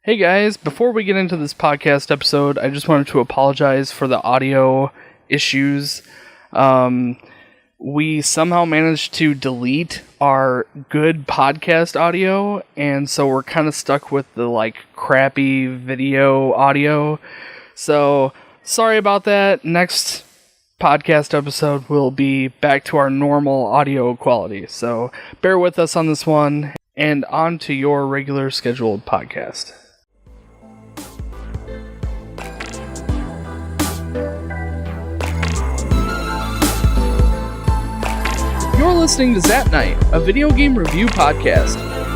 Hey guys, before we get into this podcast episode, I just wanted to apologize for the audio issues. We somehow managed to delete our good podcast audio, and so we're kind of stuck with the crappy video audio. So, sorry about that. Next podcast episode will be back to our normal audio quality. So, bear with us on this one, and on to your regular scheduled podcast. You're listening to Zap Night, a video game review podcast.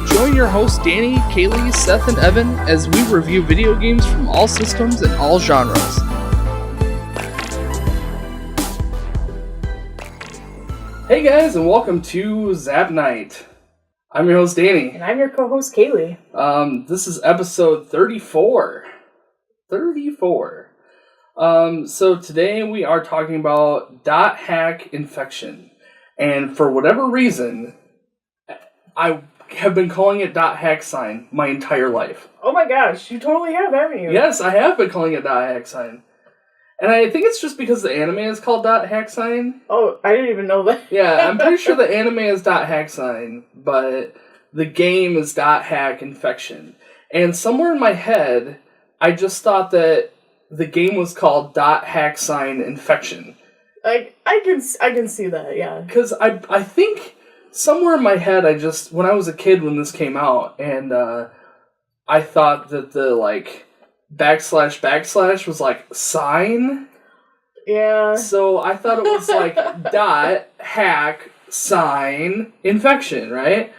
Join your hosts Danny, Kaylie, Seth, and Evan as we review video games from all systems and all genres. Hey guys, and welcome to Zap Night. I'm your host Danny. And I'm your co-host Kaylie. This is episode 34. 34. So today we are talking about .hack infection. And for whatever reason, I have been calling it .hack sign my entire life. Oh my gosh, you totally have, haven't you? Yes, I have been calling it .hack sign. And I think it's just because the anime is called .hack sign. Oh, I didn't even know that. Yeah, I'm pretty sure the anime is .hack sign, but the game is .hack infection. And somewhere in my head, I just thought that the game was called .hack sign infection. I can see that, yeah. Because I think somewhere in my head, when I was a kid when this came out, and I thought that the // was sign. Yeah. So I thought it was .hack sign infection, right?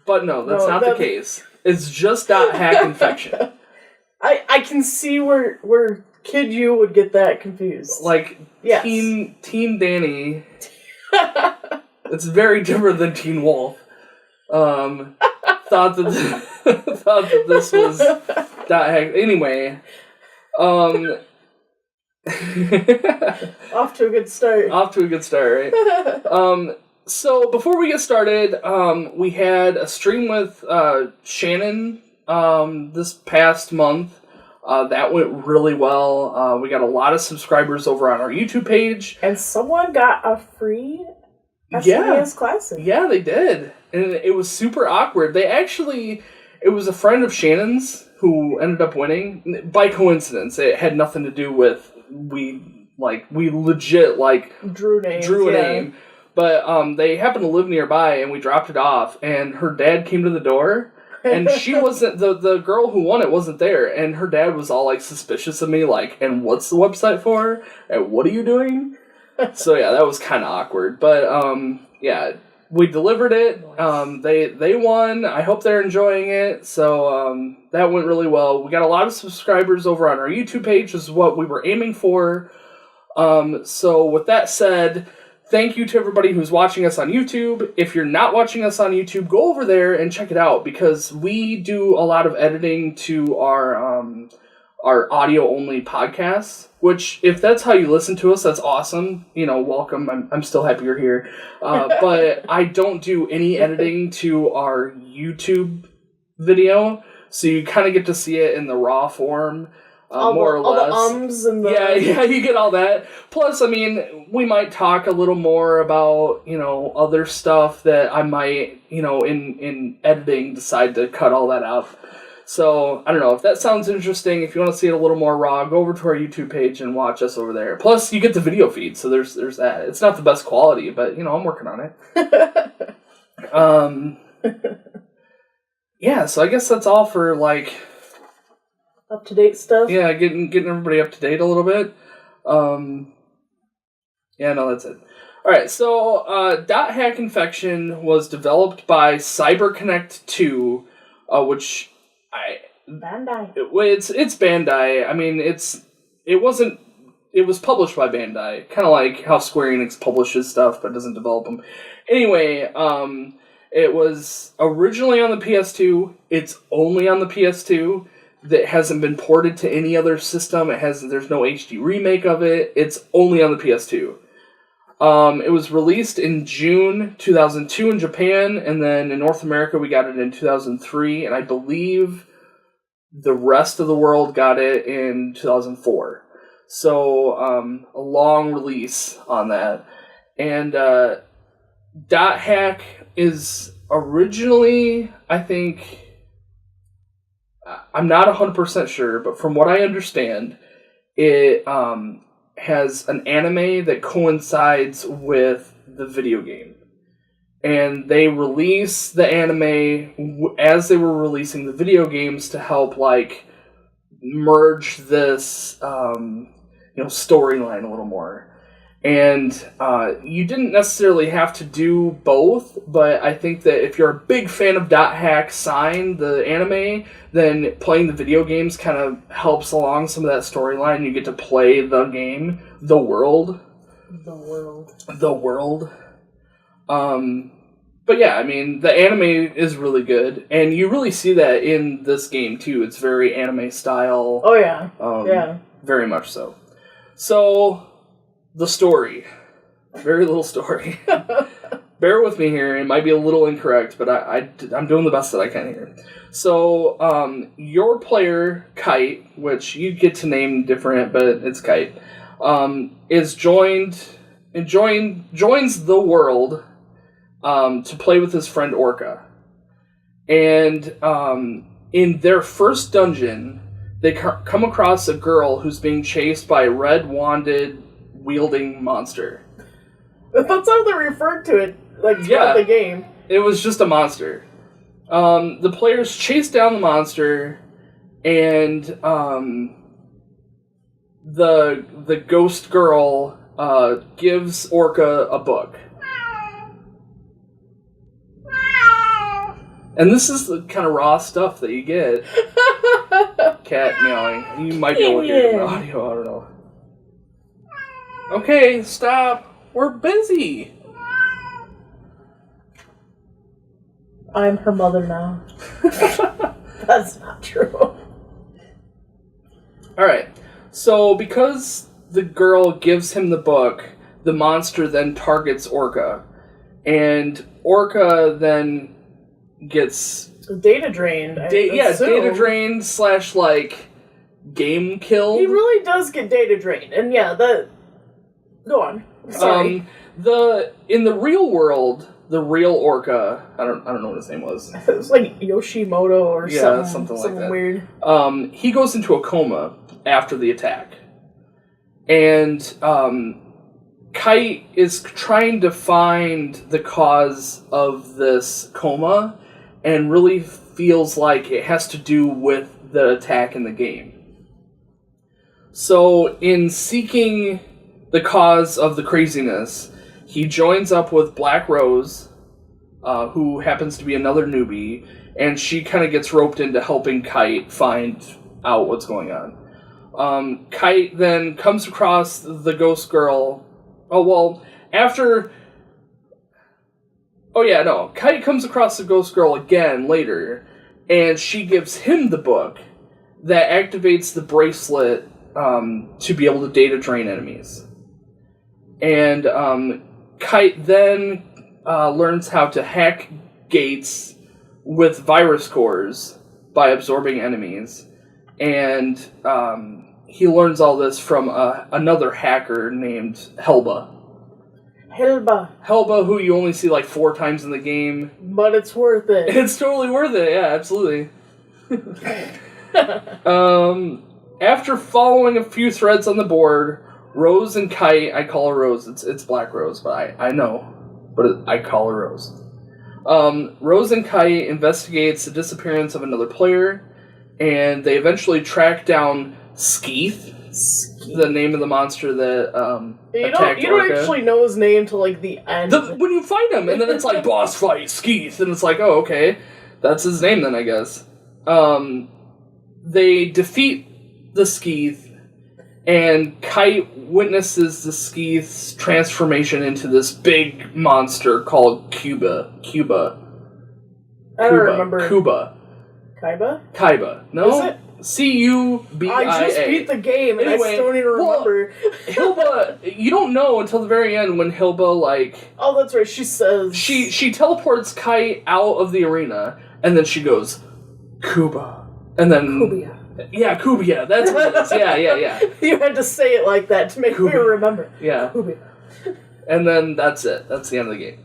But no, that's not the case. It's just .hack infection. I can see where kid you would get that confused. Yes. Teen Danny. It's very different than Teen Wolf. Thought that this was .hack. Anyway, off to a good start. Off to a good start, right? So before we get started, we had a stream with Shannon this past month. That went really well. We got a lot of subscribers over on our YouTube page. And someone got a free SNES Classic. Yeah, they did. And it was super awkward. It was a friend of Shannon's who ended up winning. By coincidence. It had nothing to do with, we legit, drew a name. But they happened to live nearby, and we dropped it off. And her dad came to the door. And she wasn't, the girl who won it wasn't there, and her dad was all, suspicious of me, and what's the website for? And what are you doing? So, yeah, that was kind of awkward. But, yeah, we delivered it. They won. I hope they're enjoying it. So, that went really well. We got a lot of subscribers over on our YouTube page, is what we were aiming for. So, with that said, thank you to everybody who's watching us on YouTube. If you're not watching us on YouTube, go over there and check it out, because we do a lot of editing to our audio-only podcasts, which, if that's how you listen to us, that's awesome. Welcome. I'm still happy you're here. But I don't do any editing to our YouTube video, so you kind of get to see it in the raw form. More or less. All the ums and the... Yeah, you get all that. Plus, we might talk a little more about, other stuff that I might, in editing decide to cut all that out. So, I don't know, if that sounds interesting, if you want to see it a little more raw, go over to our YouTube page and watch us over there. Plus, you get the video feed, so there's that. It's not the best quality, but, I'm working on it. Yeah, so I guess that's all for, up-to-date stuff? Yeah, getting everybody up to date a little bit. Yeah, no, that's it. Alright, so .hack infection was developed by CyberConnect 2, which Bandai. It's Bandai. It was published by Bandai. Kind of like how Square Enix publishes stuff but doesn't develop them. Anyway, it was originally on the PS2. It's only on the PS2. That hasn't been ported to any other system. There's no HD remake of it. It's only on the PS2. It was released in June 2002 in Japan, and then in North America we got it in 2003, and I believe The rest of the world got it in 2004. So, a long release on that. And Dot Hack is originally, I think, I'm not 100% sure, but from what I understand, it has an anime that coincides with the video game. And they release the anime as they were releasing the video games to help, like, merge this, storyline a little more. And you didn't necessarily have to do both, but I think that if you're a big fan of Dot Hack Sign, the anime, then playing the video games kind of helps along some of that storyline. You get to play the game, the world. But yeah, I mean, the anime is really good, and you really see that in this game too. It's very anime style. Oh yeah, yeah, very much so. So, the story, very little story. Bear with me here; it might be a little incorrect, but I'm doing the best that I can here. So, your player Kite, which you get to name different, but it's Kite, is joins the world. To play with his friend Orca. And in their first dungeon, they come across a girl who's being chased by a red wanded wielding monster. That's how they referred to it, like, throughout the game. It was just a monster. The players chase down the monster, and the ghost girl gives Orca a book. And this is the kind of raw stuff that you get. Cat meowing. You might be able to hear it in the audio, I don't know. Okay, stop. We're busy. I'm her mother now. That's not true. Alright, so because the girl gives him the book, the monster then targets Orca. And Orca then gets data drained. Data drained / like game killed. He really does get data drained, and go on. Sorry. In the real world, the real Orca, I don't know what his name was. It was like Yoshimoto or something like that. Weird. He goes into a coma after the attack, and Kite is trying to find the cause of this coma. And really feels like it has to do with the attack in the game. So, in seeking the cause of the craziness, he joins up with Black Rose, who happens to be another newbie, and she kind of gets roped into helping Kite find out what's going on. Kite then comes across the ghost girl. Kite comes across the ghost girl again later, and she gives him the book that activates the bracelet to be able to data drain enemies. And Kite then learns how to hack gates with virus cores by absorbing enemies. And he learns all this from another hacker named Helba. Helba, who you only see like 4 times in the game. But it's worth it. It's totally worth it, yeah, absolutely. After following a few threads on the board, Rose and Kite, I call her Rose, it's Black Rose, but I know, but I call her Rose. Rose and Kite investigates the disappearance of another player, and they eventually track down Skeeth, the name of the monster that attacked You don't Orca. actually know his name till like the end. When you find him, and then it's like boss fight Skeeth, and it's like, oh, okay, that's his name then, I guess. They defeat the Skeeth, and Kite witnesses the Skeeth's transformation into this big monster called Cuba. I don't remember. Kaiba. No? Is it? Cubia. I just beat the game and anyway, I still don't even remember. Hilba, you don't know until the very end when Hilba, like... Oh, that's right, she says... She teleports Kite out of the arena, and then she goes, Cuba. And then... Kubia. Yeah, Kubia. That's what it is. Yeah. You had to say it like that to make me remember. Yeah. Kubia. And then that's it. That's the end of the game.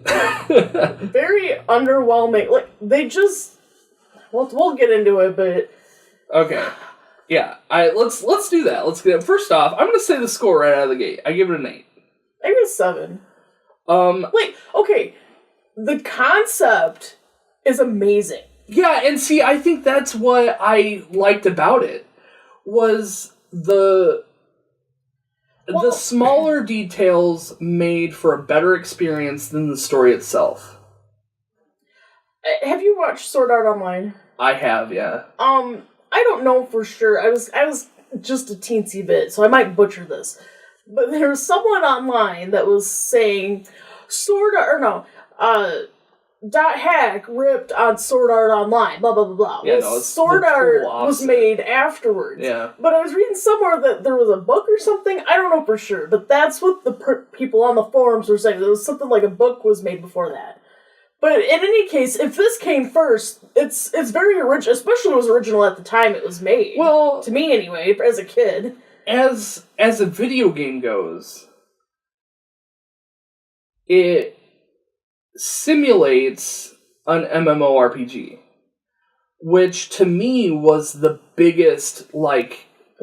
Very underwhelming. Like, they just... We'll get into it, but... Okay. Yeah. Let's do that. Let's get it. First off, I'm going to say the score right out of the gate. I give it an 8. I give it a 7. Okay. The concept is amazing. Yeah, and see, I think that's what I liked about it, was the smaller details made for a better experience than the story itself. Have you watched Sword Art Online? I have, yeah. I don't know for sure. I was just a teensy bit, so I might butcher this. But there was someone online that was saying .hack ripped on Sword Art Online, blah, blah, blah, blah. Yeah, well, Sword Art was made afterwards. Yeah. But I was reading somewhere that there was a book or something. I don't know for sure, but that's what the people on the forums were saying. There was something like a book was made before that. But in any case, if this came first, it's very original, especially it was original at the time it was made. Well... To me, anyway, as a kid. As a video game goes, it simulates an MMORPG, which to me was the biggest,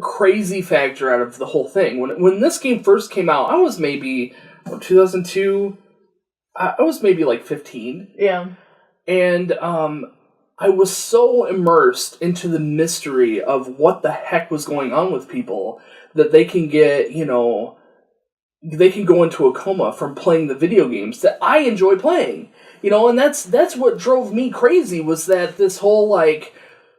crazy factor out of the whole thing. When this game first came out, I was maybe, 2002, I was maybe 15. Yeah. And, I was so immersed into the mystery of what the heck was going on with people that they can get, they can go into a coma from playing the video games that I enjoy playing. And that's what drove me crazy, was that this whole,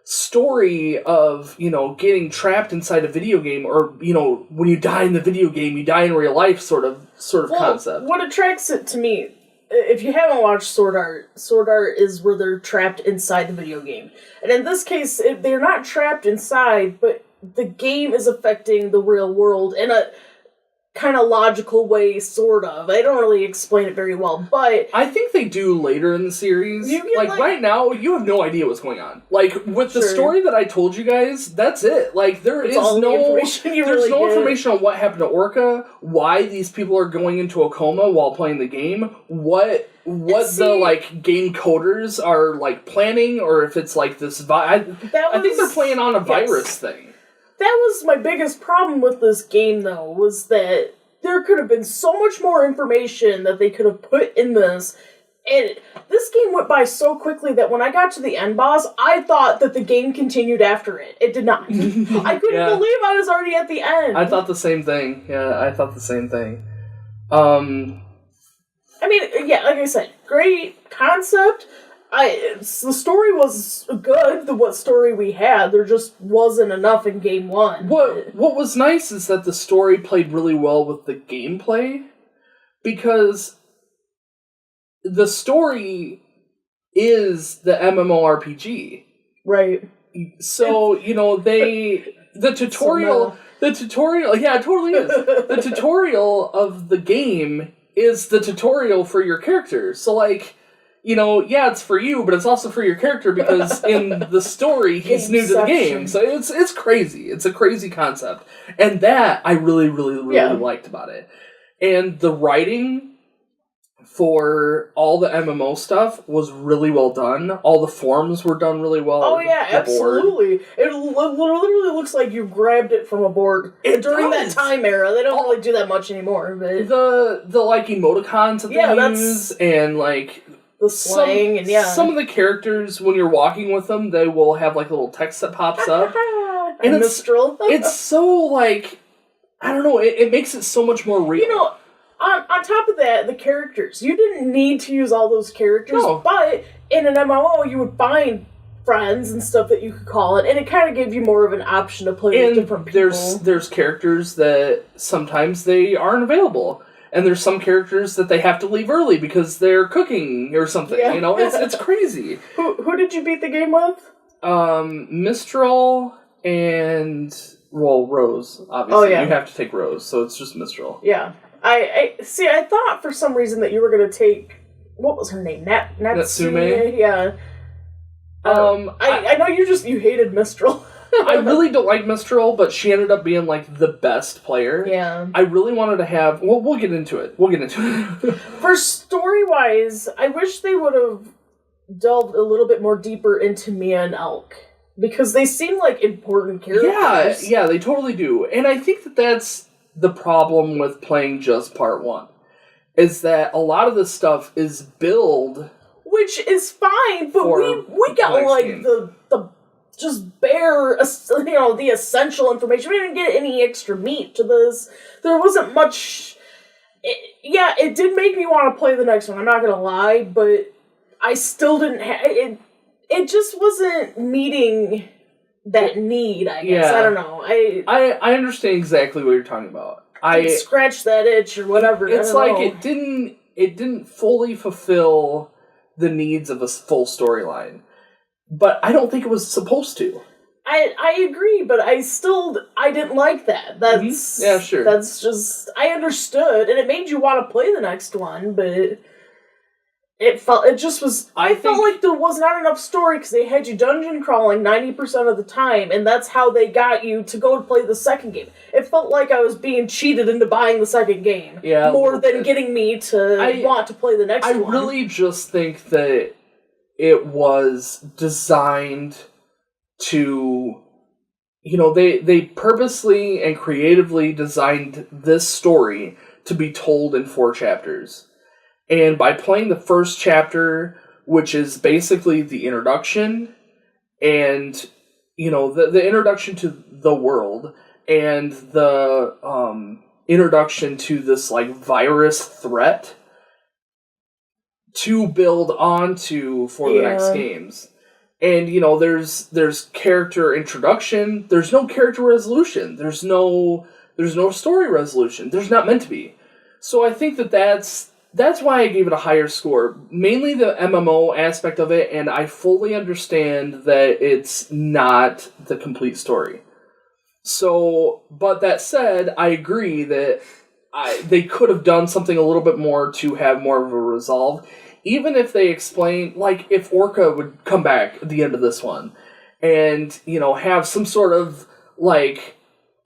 story of, getting trapped inside a video game, or, when you die in the video game, you die in real life sort of concept. What attracts it to me, if you haven't watched Sword Art is where they're trapped inside the video game. And in this case, they're not trapped inside, but the game is affecting the real world in a kind of logical way, sort of. I don't really explain it very well, but... I think they do later in the series. Right now, you have no idea what's going on. With the story that I told you guys, that's it. There's no information on what happened to Orca, why these people are going into a coma while playing the game, what the game coders are planning, or if it's this I think they're playing on a virus thing. That was my biggest problem with this game, though, was that there could have been so much more information that they could have put in this. And this game went by so quickly that when I got to the end boss, I thought that the game continued after it. It did not. I couldn't believe I was already at the end. I thought the same thing. Yeah, I thought the same thing. Like I said, great concept. The story was good, what story we had. There just wasn't enough in game 1. What was nice is that the story played really well with the gameplay, because the story is the MMORPG. Right. So, the tutorial, yeah, it totally is. The tutorial of the game is the tutorial for your character. So, it's for you, but it's also for your character, because in the story, he's new to the game. So it's crazy. It's a crazy concept. And that I really, really, really liked about it. And the writing for all the MMO stuff was really well done. All the forms were done really well. Oh, yeah, absolutely. It literally looks like you grabbed it from a board during that time era. They don't really do that much anymore. But the emoticons that they use, and the slang, some of the characters, when you're walking with them, they will have little text that pops up. And it's so I don't know, it makes it so much more real. On top of that, the characters. You didn't need to use all those characters, but in an MMO, you would find friends and stuff that you could call it, and it kind of gave you more of an option to play with different people. There's characters that sometimes they aren't available. And there's some characters that they have to leave early because they're cooking or something. Yeah. It's crazy. Who did you beat the game with? Mistral and Rose. Obviously, oh, yeah. You have to take Rose, so it's just Mistral. Yeah, I thought for some reason that you were gonna take, what was her name? Natsume. Yeah. I know you hated Mistral. I really don't like Mistral, but she ended up being, like, the best player. Yeah. I really wanted to have... Well, we'll get into it. For story-wise, I wish they would have delved a little bit more deeper into Mia and Elk. Because they seem like important characters. Yeah, they totally do. And I think that that's the problem with playing just part 1. Is that a lot of this stuff is billed... Which is fine, but we got, like, game. the just bare, the essential information. We didn't get any extra meat to this. There wasn't much... It did make me want to play the next one, I'm not gonna lie, but I still didn't have... It just wasn't meeting that need, I guess. Yeah. I don't know. I understand exactly what you're talking about. I scratched that itch or whatever. It's like it didn't fully fulfill the needs of a full storyline. But I don't think it was supposed to. I agree, but I didn't like that. That's yeah, sure. That's just I understood, and it made you want to play the next one, but I felt like there was not enough story because they had you dungeon crawling 90% of the time, and that's how they got you to go to play the second game. It felt like I was being cheated into buying the second game, more than getting me to want to play the next one. I really just think that it was designed to, they purposely and creatively designed this story to be told in 4 chapters. And by playing the first chapter, which is basically the introduction, and, the introduction to the world, and the introduction to this, like, virus threat to build onto for the next games. And, there's character introduction, there's no character resolution, there's no story resolution, there's not meant to be. So I think that's why I gave it a higher score. Mainly the MMO aspect of it, and I fully understand that it's not the complete story. So, but that said, I agree that they could have done something a little bit more to have more of a resolve. Even if they explain, like, if Orca would come back at the end of this one, and, have some sort of, like,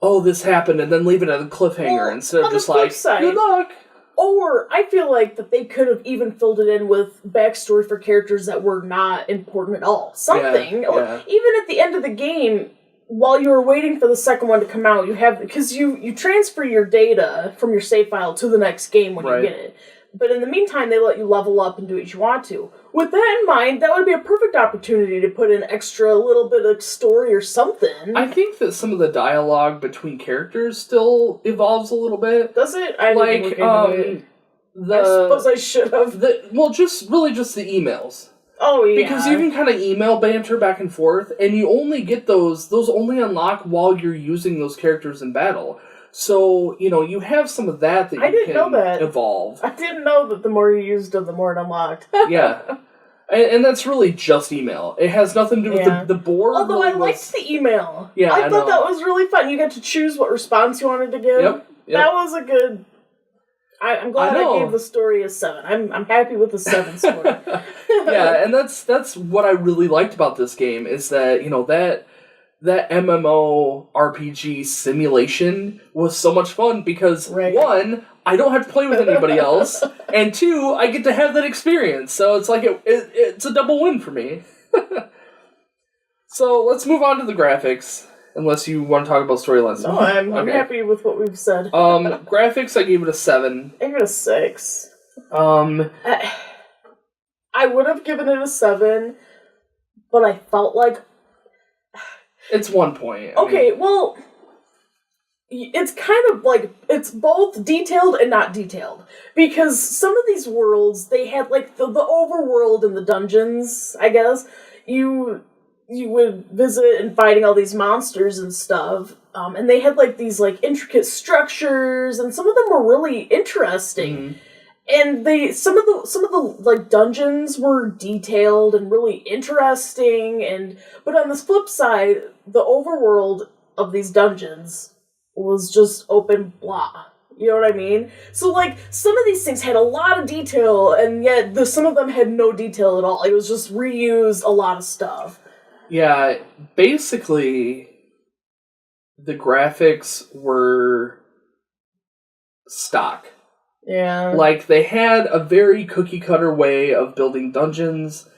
oh, this happened, and then leave it at a cliffhanger instead of just like, good luck. Or, I feel like that they could have even filled it in with backstory for characters that were not important at all. Something. Yeah. Or even at the end of the game, while you were waiting for the second one to come out, because you transfer your data from your save file to the next game when you get it. But in the meantime, they let you level up and do what you want to. With that in mind, that would be a perfect opportunity to put in extra little bit of story or something. I think that some of the dialogue between characters still evolves a little bit. Does it? I suppose I should have. Just the emails. Oh, yeah. Because you can kind of email banter back and forth, and you only get those only unlock while you're using those characters in battle. So, you have some of that you can evolve. I didn't know that the more you used them, the more it unlocked. Yeah. And that's really just email. It has nothing to do with the board. Although I liked the email. Yeah, I thought that was really fun. You got to choose what response you wanted to give. Yep. That was a good... I'm glad I gave the story a 7. I'm happy with the 7 score. Yeah, and that's what I really liked about this game, is that, that MMO RPG simulation was so much fun because, 1, I don't have to play with anybody else, and 2, I get to have that experience. So it's like it's a double win for me. So let's move on to the graphics, unless you want to talk about storylines. No, I'm happy with what we've said. Graphics, I gave it a 7. I gave it a 6. I would have given it a 7, but I felt like... It's 1 point. Well, it's kind of like, it's both detailed and not detailed. Because some of these worlds, they had, like, the overworld in the dungeons, I guess. You would visit and fighting all these monsters and stuff. And they had, like, these, like, intricate structures, and some of them were really interesting. Mm-hmm. And some of the like dungeons were detailed and really interesting, but on this flip side, the overworld of these dungeons was just open blah. You know what I mean? So, like, some of these things had a lot of detail, and yet some of them had no detail at all. It was just reused a lot of stuff. Yeah, basically, the graphics were stock. Yeah. Like, they had a very cookie-cutter way of building dungeons,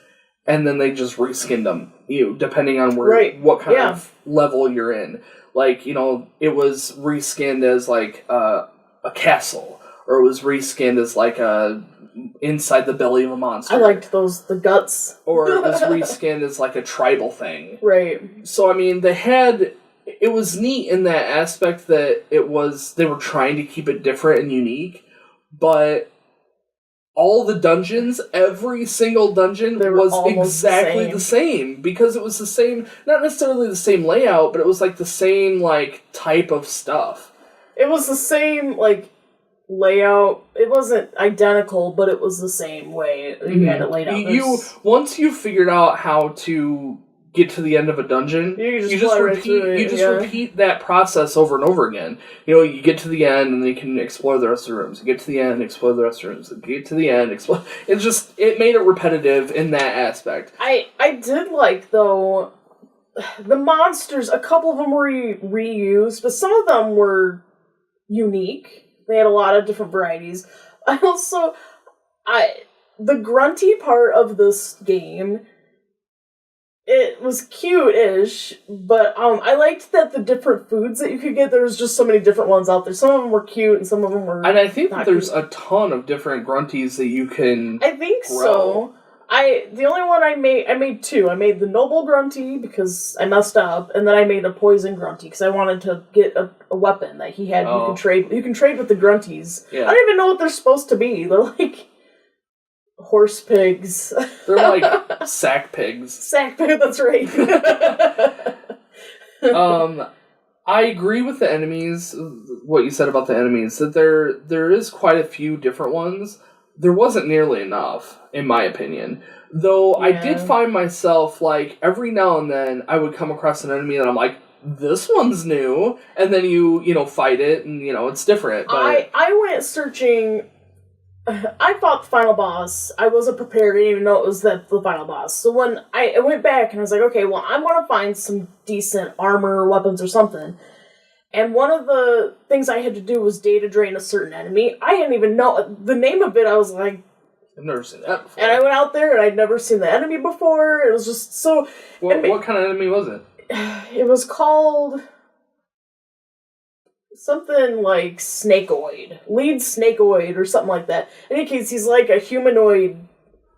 and then they just reskinned them, depending on what kind of level you're in. Like, it was reskinned as, like, a castle, or it was reskinned as, like, inside the belly of a monster. I liked the guts. Or it was reskinned as, like, a tribal thing. Right. So, I mean, it was neat in that aspect that they were trying to keep it different and unique, but all the dungeons, every single dungeon was exactly the same. Because it was the same, not necessarily the same layout, but it was, like, the same, like, type of stuff. It was the same, like, layout. It wasn't identical, but it was the same way you had it laid out. Once you figured out how to get to the end of a dungeon, you just repeat that process over and over again. You get to the end, and then you can explore the rest of the rooms. You get to the end, explore the rest of the rooms. You get to the end, explore. It made it repetitive in that aspect. I did like, though, the monsters. A couple of them were reused, but some of them were unique. They had a lot of different varieties. The grunty part of this game, it was cute-ish, but I liked that the different foods that you could get, there was just so many different ones out there. Some of them were cute, and some of them were And I think that there's a ton of different grunties that you can I think grow. So. The only one I made two. I made the noble grunty because I messed up, and then I made a poison grunty because I wanted to get a weapon that he had. Oh. You can trade with the grunties. Yeah. I don't even know what they're supposed to be. They're like horse pigs. They're like sack pigs. Sack pig, that's right. I agree with the enemies, what you said about the enemies, that there is quite a few different ones. There wasn't nearly enough, in my opinion. Though I did find myself, like, every now and then I would come across an enemy and I'm like, this one's new. And then you fight it and, it's different. But I went searching. I fought the final boss. I wasn't prepared. I didn't even know it was the final boss. So when I went back and I was like, okay, well, I'm going to find some decent armor, weapons, or something. And one of the things I had to do was data drain a certain enemy. I didn't even know the name of it. I was like, I've never seen that before. And I went out there and I'd never seen the enemy before. It was just so... What kind of enemy was it? It was called something like Snakeoid. Lead Snakeoid or something like that. In any case, he's like a humanoid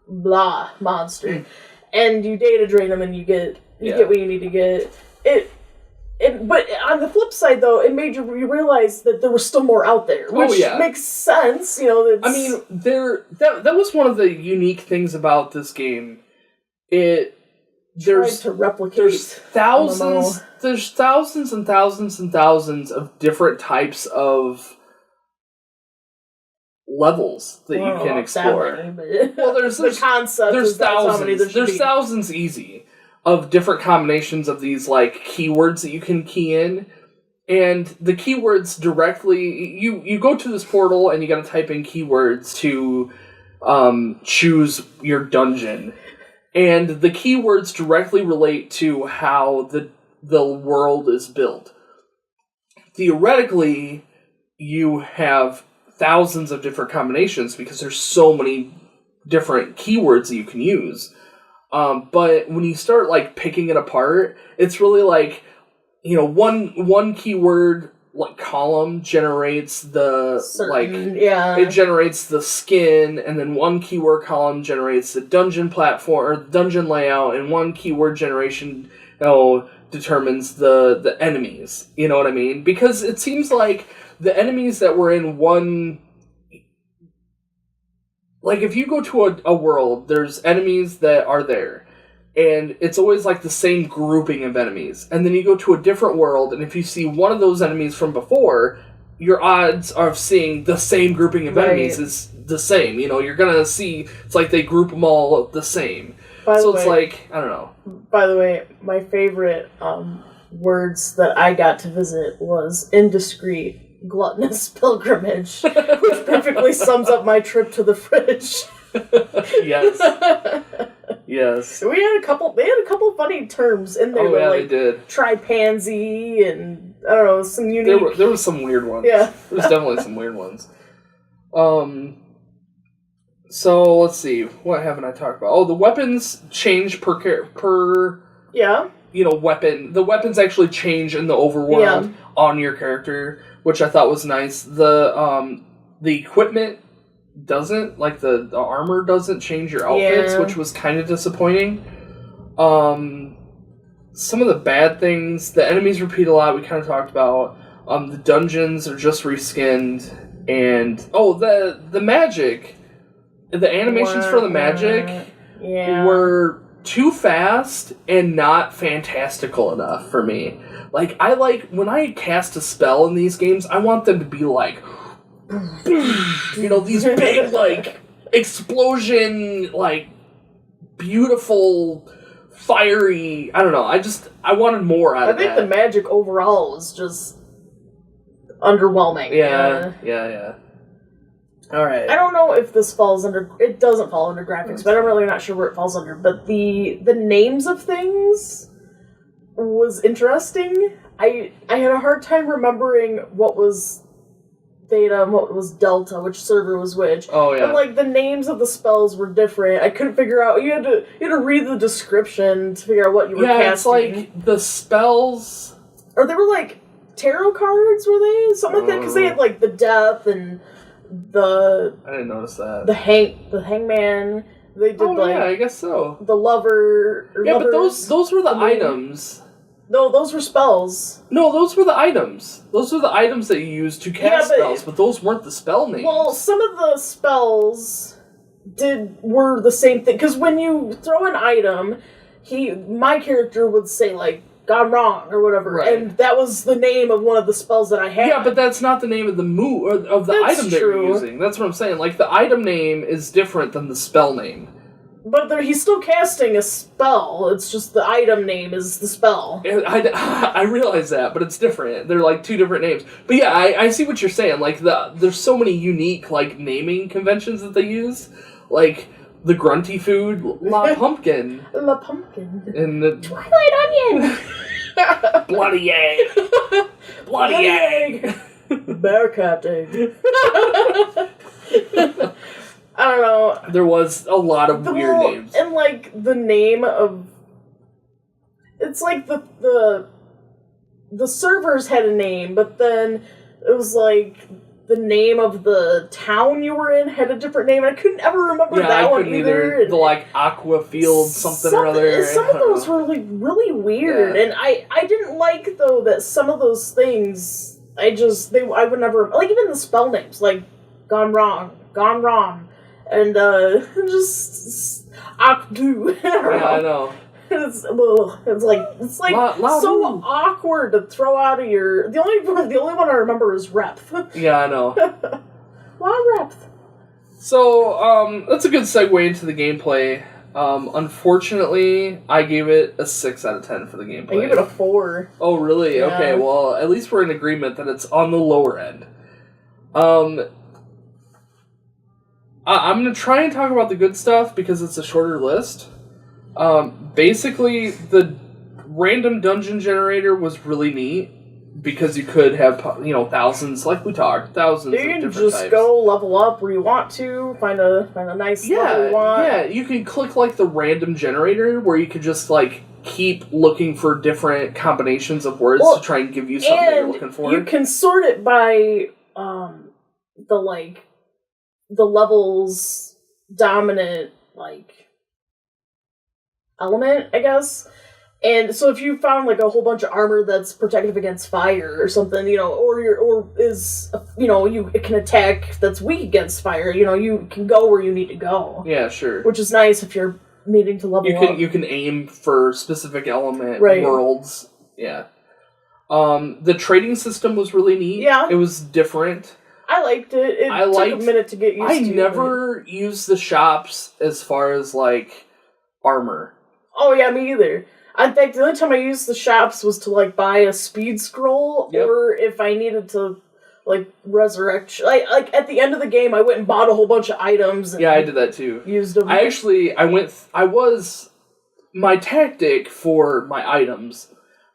monster. And you data drain him and you get what you need to get. But on the flip side, though, it made you realize that there was still more out there, which makes sense. I mean, that was one of the unique things about this game. There's to replicate. There's thousands and thousands and thousands of different types of levels that you can explore. There's the concept. There's thousands. There's thousands easy of different combinations of these, like, keywords that you can key in. And the keywords directly... You go to this portal and you gotta type in keywords to choose your dungeon. And the keywords directly relate to how the world is built. Theoretically, you have thousands of different combinations because there's so many different keywords that you can use. But when you start, like, picking it apart, it's really like, one keyword, like, column generates the, it generates the skin, and then one keyword column generates the dungeon platform, or dungeon layout, and one keyword generation, determines the enemies. You know what I mean? Because it seems like the enemies that were in one... Like, if you go to a world, there's enemies that are there. And it's always, like, the same grouping of enemies. And then you go to a different world, and if you see one of those enemies from before, your odds of seeing the same grouping of enemies is the same. You're gonna see, it's like they group them all the same. It's like, I don't know. By the way, my favorite words that I got to visit was indiscreet gluttonous pilgrimage, which perfectly sums up my trip to the fridge. Yes. Yes. They had a couple funny terms in there. Oh, yeah, like, they did. Tri-pansy and, I don't know, some unique... There was some weird ones. Yeah. There was definitely some weird ones. So, let's see. What haven't I talked about? Oh, the weapons change per Yeah. Weapon. The weapons actually change in the overworld on your character, which I thought was nice. The equipment doesn't, like the armor doesn't change your outfits, which was kind of disappointing. Some of the bad things, the enemies repeat a lot, we kind of talked about. The dungeons are just reskinned, and the magic, the animations for the magic were too fast and not fantastical enough for me. Like, when I cast a spell in these games, I want them to be like, these big, like, explosion, like, beautiful, fiery, I don't know, I wanted more out of that. I think the magic overall was just underwhelming. Yeah. Alright. I don't know if this falls under, it doesn't fall under graphics, but I'm really not sure where it falls under, but the names of things was interesting. I had a hard time remembering what was Theta and what was Delta, which server was which. Oh, yeah. And, like, the names of the spells were different. I couldn't figure out, you had to read the description to figure out what you were casting. Yeah, it's like, the spells... Or they were, like, tarot cards, were they? Something like that, because they had, like, the death and the... I didn't notice that. The hangman. They did, yeah, I guess so. The lover... Yeah, but those were the items. No, those were spells. No, those were the items. Those were the items that you used to cast spells, but those weren't the spell names. Well, some of the spells were the same thing, because when you throw an item, my character would say, like, gone wrong, or whatever, right. And that was the name of one of the spells that I had. Yeah, but that's not the name of the move, of the item that you're using. That's what I'm saying. Like, the item name is different than the spell name. But he's still casting a spell. It's just the item name is the spell. I realize that, but it's different. They're like two different names. But yeah, I see what you're saying. Like, there's so many unique, like, naming conventions that they use. Like, the grunty food, La Pumpkin. La Pumpkin. And the... Twilight Onion! Bloody egg! Bloody egg! Bearcat egg. I don't know. There was a lot of weird names. And, like, the name of... It's like the servers had a name, but then it was like the name of the town you were in had a different name. I couldn't ever remember that one either. The, like, Aqua Field something or other. Some of those were, like, really weird. Yeah. And I didn't like, though, that some of those things, I would never... Like, even the spell names, like, gone wrong. And, just Akdu. I know. It's like so awkward to throw out of your... The only one I remember is Repth. Yeah, I know. Repth. So, that's a good segue into the gameplay. Unfortunately, I gave it a 6 out of 10 for the gameplay. I gave it a 4. Oh, really? Yeah. Okay, well, at least we're in agreement that it's on the lower end. I'm going to try and talk about the good stuff because it's a shorter list. Basically, the random dungeon generator was really neat because you could have, thousands, like we talked, thousands of different types. You can just go level up where you want to, find a nice level you want. Yeah, you can click, like, the random generator where you could just, like, keep looking for different combinations of words to try and give you something that you're looking for. You can sort it by, the level's dominant, like, element, I guess. And so if you found, like, a whole bunch of armor that's protective against fire or something, it can attack that's weak against fire, you can go where you need to go. Yeah, sure. Which is nice if you're needing to level up. You can aim for specific element worlds. Yeah. The trading system was really neat. Yeah. It was different. I liked it. It took a minute to get used to. I never used the shops as far as, like, armor. Oh, yeah, me either. In fact, the only time I used the shops was to, like, buy a speed scroll, or if I needed to like resurrection. Like at the end of the game, I went and bought a whole bunch of items. And yeah, I did that too. Used them. My tactic for my items,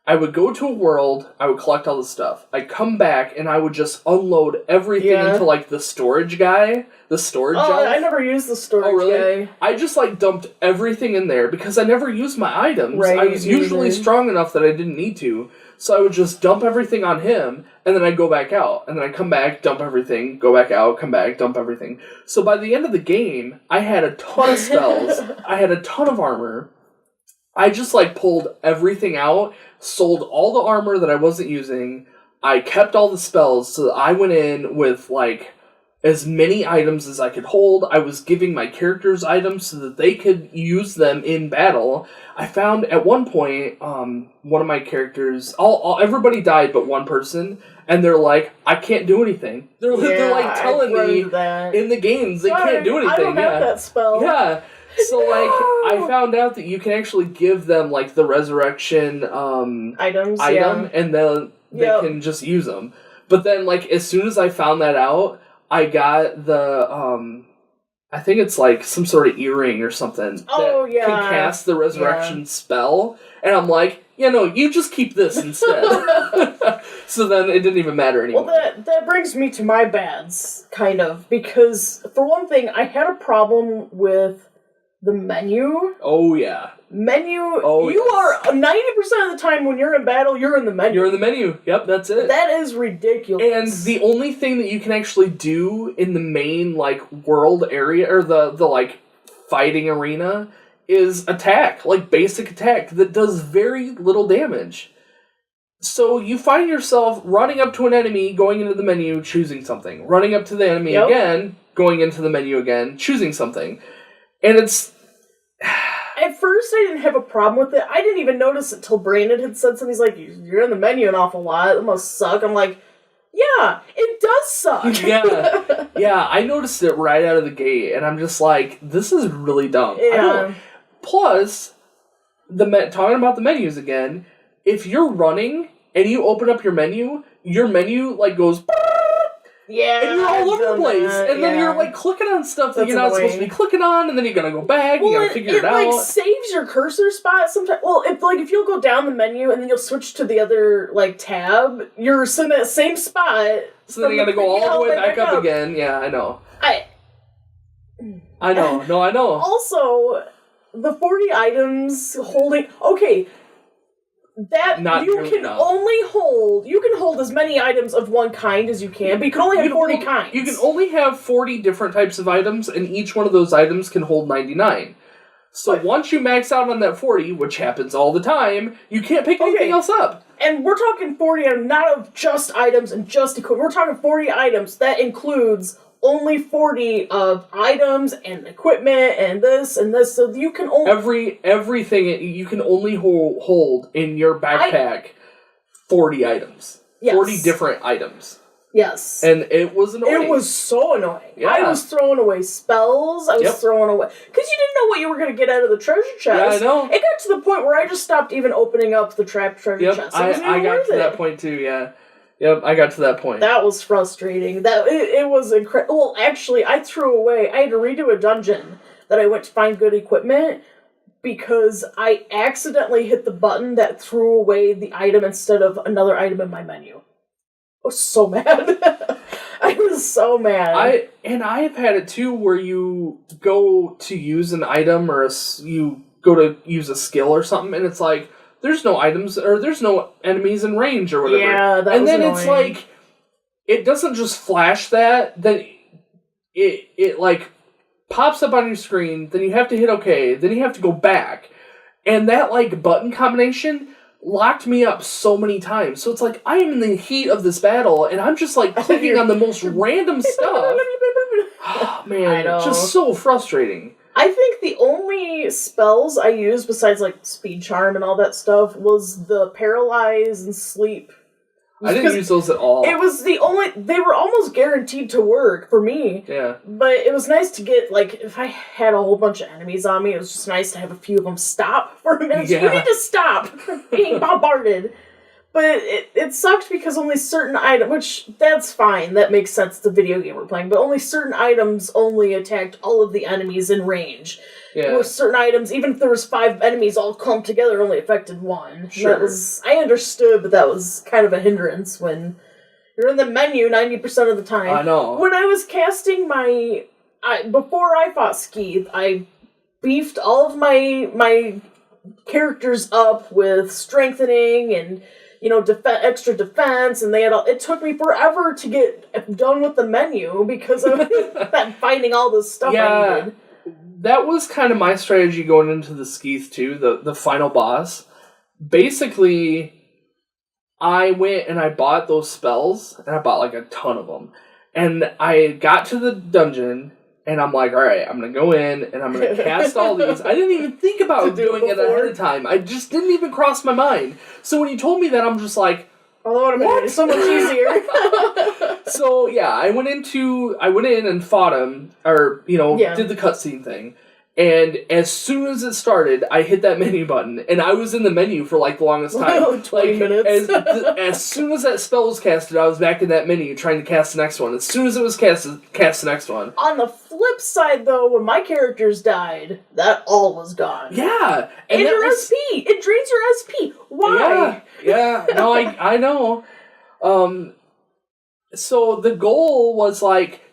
I would go to a world, I would collect all the stuff. I'd come back, and I would just unload everything into, like, the storage guy. The storage guy. I never used the storage guy. I just, like, dumped everything in there, because I never used my items. Right, I was usually strong enough that I didn't need to. So I would just dump everything on him, and then I'd go back out. And then I'd come back, dump everything, go back out, come back, dump everything. So by the end of the game, I had a ton of spells. I had a ton of armor. I just, like, pulled everything out, sold all the armor that I wasn't using. I kept all the spells, so that I went in with, like, as many items as I could hold. I was giving my characters items so that they could use them in battle. I found at one point, one of my characters, everybody died but one person, and they're like, I can't do anything. They're like telling me in the games they can't do anything. I don't have that spell. Yeah. So, like, I found out that you can actually give them, like, the resurrection item, and then they can just use them. But then, like, as soon as I found that out, I got the, I think it's, like, some sort of earring or something that can cast the resurrection spell. And I'm like, you just keep this instead. So then it didn't even matter anymore. Well, that brings me to my bads, kind of. Because, for one thing, I had a problem with the menu. Oh, yeah. Menu. Oh, you are 90% of the time when you're in battle, you're in the menu. You're in the menu. Yep, that's it. That is ridiculous. And the only thing that you can actually do in the main, like, world area, or the like, fighting arena, is attack. Like, basic attack that does very little damage. So you find yourself running up to an enemy, going into the menu, choosing something. Running up to the enemy again, going into the menu again, choosing something. And it's... At first, I didn't have a problem with it. I didn't even notice it till Brandon had said something. He's like, you're in the menu an awful lot. It must suck. I'm like, yeah, it does suck. Yeah, I noticed it right out of the gate, and I'm just like, this is really dumb. Yeah. Plus, talking about the menus again, if you're running and you open up your menu, like, goes... Yeah, and you're all over the place, and then you're like clicking on stuff that you're not supposed to be clicking on, and then you're gonna go back, you gotta figure it out. It like saves your cursor spot sometimes. Well, if you'll go down the menu and then you'll switch to the other like tab, you're in that same spot. So then you gotta go all the way back up again. Yeah, I know. I know. No, I know. Also, the 40 items holding. Okay. That not you can hold as many items of one kind as you can, but you can only have 40 kinds. You can only have 40 different types of items, and each one of those items can hold 99. So once you max out on that 40, which happens all the time, you can't pick anything else up. And we're talking 40 items, not of just items and just equipment. We're talking 40 items. That includes only 40 of items and equipment and this and this, so you can only... Everything, you can only hold in your backpack 40 items. Yes. 40 different items. Yes. And it was annoying. It was so annoying. Yeah. I was throwing away spells. I was throwing away... Because you didn't know what you were going to get out of the treasure chest. Yeah, I know. It got to the point where I just stopped even opening up the trapped treasure chest. I got to that point too, yeah. Yep, I got to that point. That was frustrating. It was incredible. Well, actually, I threw away... I had to redo a dungeon that I went to find good equipment because I accidentally hit the button that threw away the item instead of another item in my menu. I was so mad. I was so mad. I have had it too where you go to use an item or you go to use a skill or something and it's like, there's no items, or there's no enemies in range, or whatever. Yeah, that and was then annoying. It's like, it doesn't just flash that, then it like, pops up on your screen, then you have to hit OK, then you have to go back. And that, like, button combination locked me up so many times. So it's like, I am in the heat of this battle, and I'm just, like, clicking on the most random stuff. Oh, man, just so frustrating. I think the only spells I used besides, like, Speed Charm and all that stuff was the Paralyze and Sleep. I didn't use those at all. It was the only... They were almost guaranteed to work for me. Yeah. But it was nice to get, like, if I had a whole bunch of enemies on me, it was just nice to have a few of them stop for a minute. Yeah. You need to stop being bombarded. But it sucked because only certain items, which, that's fine, that makes sense, it's a video game we're playing, but only certain items only attacked all of the enemies in range. Yeah. Where certain items, even if there was 5 enemies all clumped together, only affected 1. Sure. I understood, but that was kind of a hindrance when you're in the menu 90% of the time. I know. When I was casting before I fought Skeeth, I beefed all of my characters up with strengthening and, extra defense, and it took me forever to get done with the menu because of that finding all this stuff I needed. That was kind of my strategy going into the Skeeth too, the final boss. Basically, I went and I bought those spells, and I bought like a ton of them. And I got to the dungeon, and I'm like, alright, I'm going to go in, and I'm going to cast all these. I didn't even think about doing it ahead of time. I just didn't even cross my mind. So when you told me that, I'm just like, although it would have been so much easier. So, yeah, I went in and fought him, or, did the cutscene thing. And as soon as it started, I hit that menu button, and I was in the menu for, the longest time. 20 minutes. As soon as that spell was casted, I was back in that menu trying to cast the next one. As soon as it was casted, cast the next one. On the flip side, though, when my characters died, that all was gone. Yeah. And your SP! It drains your SP! Why? Yeah. No, I know. So the goal was,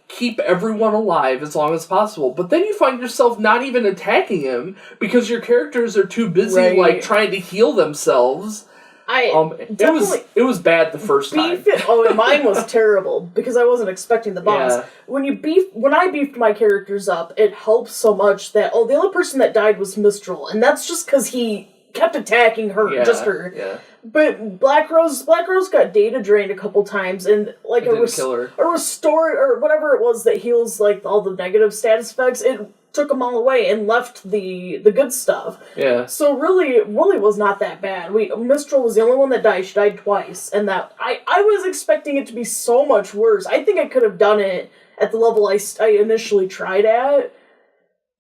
keep everyone alive as long as possible. But then you find yourself not even attacking him because your characters are too busy, trying to heal themselves. It was bad the first time. And mine was terrible because I wasn't expecting the boss. Yeah. When I beefed my characters up, it helped so much that, the only person that died was Mistral, and that's just because he kept attacking her, just her. Yeah. But Black Rose got data drained a couple times, and a restore or whatever it was that heals all the negative status effects, it took them all away and left the good stuff. Yeah. So really, it really was not that bad. Mistral was the only one that died. She died twice, and that I was expecting it to be so much worse. I think I could have done it at the level I initially tried at.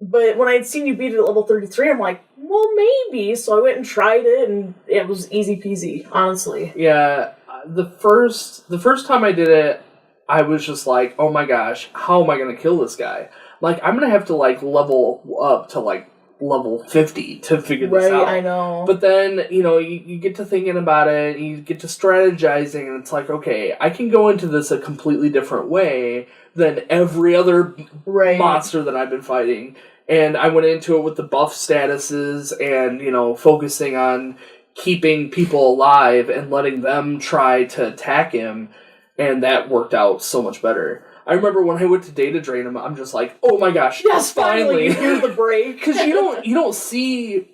But when I had seen you beat it at level 33, I'm like, well, maybe. So I went and tried it, and it was easy peasy, honestly. Yeah, the first time I did it, I was just like, oh my gosh, how am I going to kill this guy? I'm going to have to, level up to, level 50 to figure this out. Right, I know. But then, you get to thinking about it, and you get to strategizing, and it's like, okay, I can go into this a completely different way than every other monster that I've been fighting. And I went into it with the buff statuses and, focusing on keeping people alive and letting them try to attack him. And that worked out so much better. I remember when I went to data drain him, I'm just like, oh my gosh, yes, finally you hear the break. Because you don't see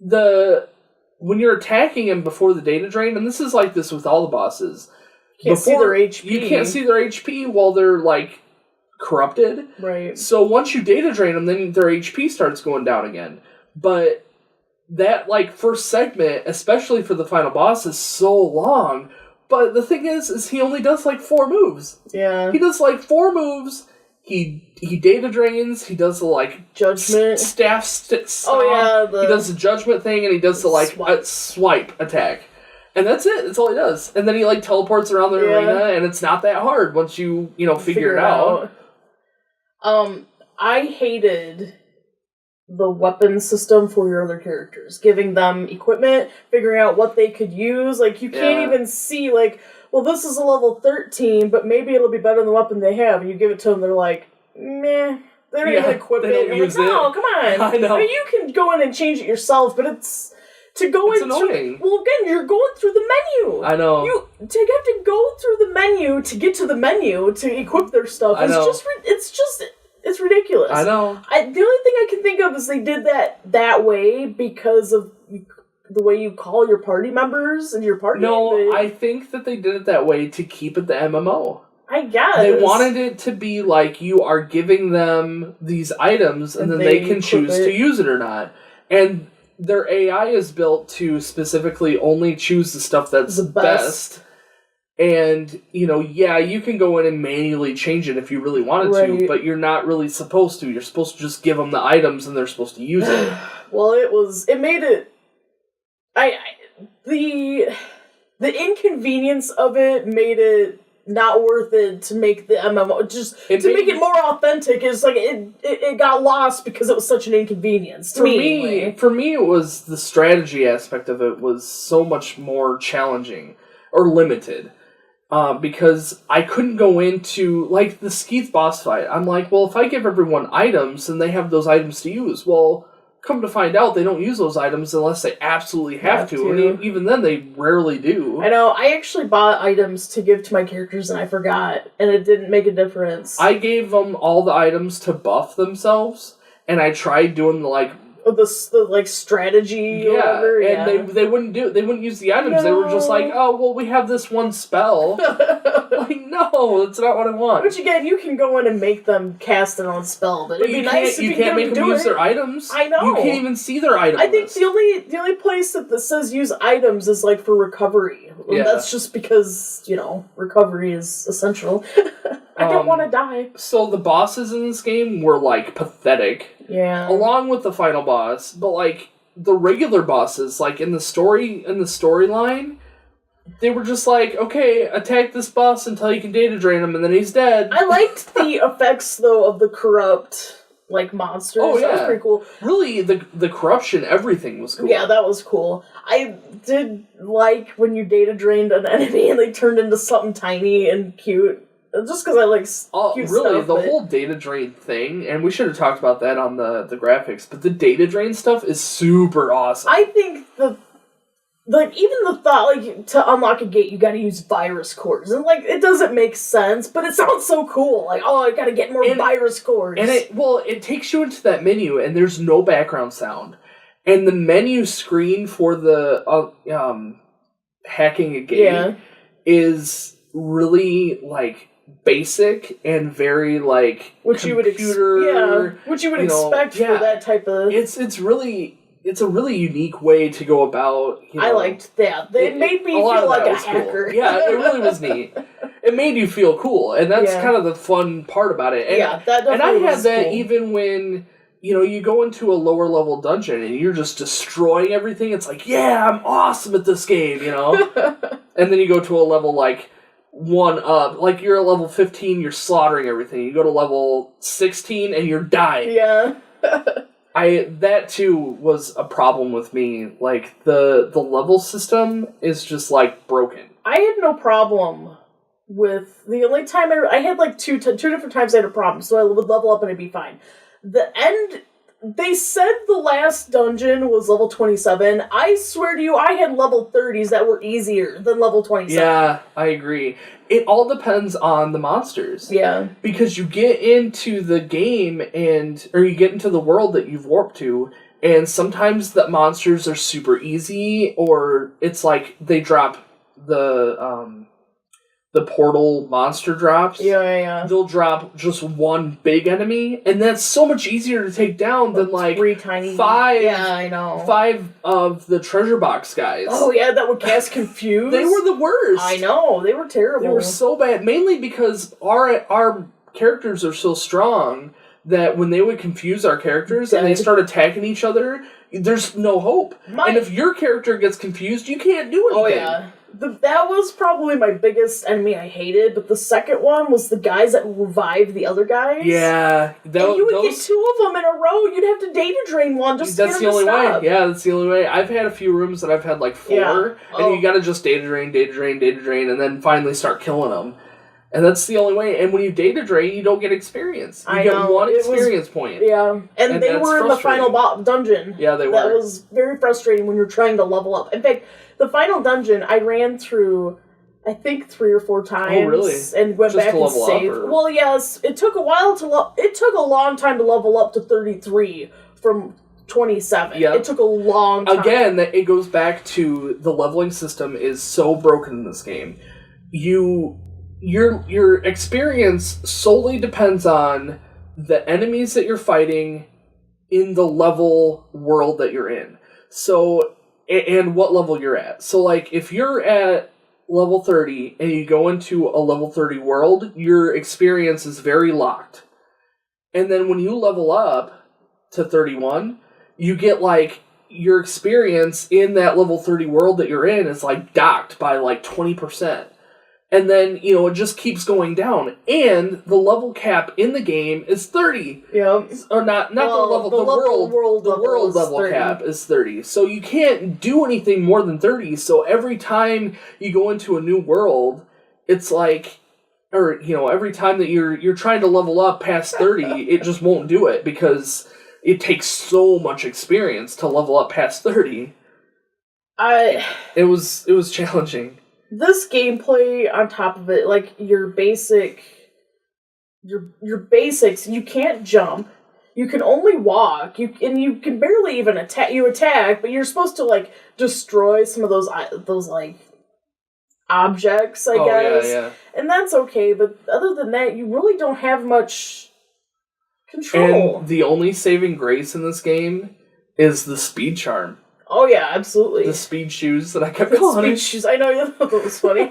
when you're attacking him before the data drain, and this is like this with all the bosses. You can't see their HP. You can't see their HP while they're, corrupted. Right. So once you data drain them, then their HP starts going down again. But that, first segment, especially for the final boss, is so long. But the thing is he only does, 4 moves. Yeah. He does, 4 moves. He data drains. He does the, judgment. Staff stomp. He does the judgment thing, and he does the, swipe attack. And that's it. That's all he does. And then he, teleports around the arena, and it's not that hard once you, figure it out. I hated the weapon system for your other characters. Giving them equipment, figuring out what they could use. You can't even see, well, this is a level 13, but maybe it'll be better than the weapon they have. And you give it to them, they're like, meh. They don't even equip it. You're like, no, come on. I know. You can go in and change it yourself, but it's... annoying. Well, again, you're going through the menu. I know. You have to go through the menu to get to the menu to equip their stuff. It's ridiculous. I know. The only thing I can think of is they did that way because of the way you call your party members and your party. No, I think that they did it that way to keep it the MMO. I guess. They wanted it to be you are giving them these items and then they can choose to use it or not. And their AI is built to specifically only choose the stuff that's the best. And, you can go in and manually change it if you really wanted to, but you're not really supposed to. You're supposed to just give them the items and they're supposed to use it. Well, it made it... the inconvenience of it made it not worth it to make the MMO, just to make it more authentic. Is like it got lost because it was such an inconvenience to me. Anyway. For me, it was the strategy aspect of it was so much more challenging or limited. Because I couldn't go into, like, the Skeeth boss fight. I'm like, well, if I give everyone items, then they have those items to use. Well, come to find out, they don't use those items unless they absolutely have to. And even then, they rarely do. I know. I actually bought items to give to my characters, and I forgot. And it didn't make a difference. I gave them all the items to buff themselves, and I tried doing, the strategy or whatever. Yeah, and they wouldn't use the items. No. They were just like, oh, well, we have this one spell. Like, no, that's not what I want. Which, again, you can go in and make them cast their own spell, but it'd be nice if you can't make them use their items. I know. You can't even see their items. I think the only place that this says use items is, like, for recovery. Yeah. That's just because, recovery is essential. I don't want to die. So the bosses in this game were, like, pathetic. Yeah. Along with the final boss, but, like, the regular bosses, like, in the storyline, they were just like, okay, attack this boss until you can data drain him, and then he's dead. I liked the effects, though, of the corrupt, like, monsters. Oh, yeah. That was pretty cool. Really, the corruption, everything was cool. Yeah, that was cool. I did like when you data drained an enemy and they turned into something tiny and cute. Just because I like cute stuff. The whole data drain thing, and we should have talked about that on the graphics, but the data drain stuff is super awesome. I think even the thought, like, to unlock a gate, you gotta use virus cores. And, like, it doesn't make sense, but it sounds so cool. Like, oh, I gotta get more virus cores. And it takes you into that menu, and there's no background sound. And the menu screen for the hacking a gate is really, like, basic and very, like, which you would expect for that type of. It's a really unique way to go about. I liked that. It made me feel like a hacker. Cool. Yeah, it really was neat. It made you feel cool, and that's kind of the fun part about it. And, that definitely and I had that cool. even when. You go into a lower level dungeon and you're just destroying everything. It's like, yeah, I'm awesome at this game, And then you go to a level like 1 up, like you're at level 15, you're slaughtering everything. You go to level 16 and you're dying. Yeah. That too was a problem with me. Like the level system is just like broken. I had no problem with the only time I had like two different times I had a problem, so I would level up and it'd be fine. The end, they said the last dungeon was level 27. I swear to you, I had level 30s that were easier than level 27. Yeah, I agree. It all depends on the monsters. Yeah. Because you get into the game or you get into the world that you've warped to, and sometimes the monsters are super easy, or it's like they drop the portal monster drops. Yeah. They'll drop just one big enemy, and that's so much easier to take down than like 3 tiny 5. Yeah, I know. 5 of the treasure box guys. Oh yeah, that would cast confuse. They were the worst. I know, they were terrible. They were so bad, mainly because our characters are so strong that when they would confuse our characters and they start attacking each other, there's no hope. And if your character gets confused, you can't do anything. Oh yeah. That was probably my biggest enemy I hated, but the second one was the guys that revived the other guys. Yeah. You would get 2 of them in a row, you'd have to data drain one just to get them to stop. That's the only way. Yeah, that's the only way. I've had a few rooms that I've had like 4, and you gotta just data drain, and then finally start killing them. And that's the only way. And when you data drain, you don't get experience. You get 1 experience point. Yeah. And they were in the final dungeon. Yeah, they were. That was very frustrating when you're trying to level up. In fact, the final dungeon I ran through, I think 3 or 4 times. Oh, really? And went back and saved. Well, yes. It took a while it took a long time to level up to 33 from 27. Yep. It took a long time. Again, it goes back to the leveling system is so broken in this game. Your experience solely depends on the enemies that you're fighting in the level world that you're in. So, and what level you're at. So, like, if you're at level 30 and you go into a level 30 world, your experience is very locked. And then when you level up to 31, you get, like, your experience in that level 30 world that you're in is, like, docked by, like, 20%. And then, you know, it just keeps going down. And the level cap in the game is 30. Yep. Or not the level, the world level 30. cap is 30. So you can't do anything more than 30. So every time you go into a new world, it's like, or, you know, every time that you're trying to level up past 30, it just won't do it because it takes so much experience to level up past 30. It was challenging. This gameplay on top of it, like your basics, you can't jump. You can only walk. You can barely even attack. You attack, but you're supposed to like destroy some of those like objects, I guess. Yeah. And that's okay, but other than that, you really don't have much control. And the only saving grace in this game is the speed charm. Oh yeah, absolutely. The speed shoes that I kept calling speed shoes. I know, that was funny.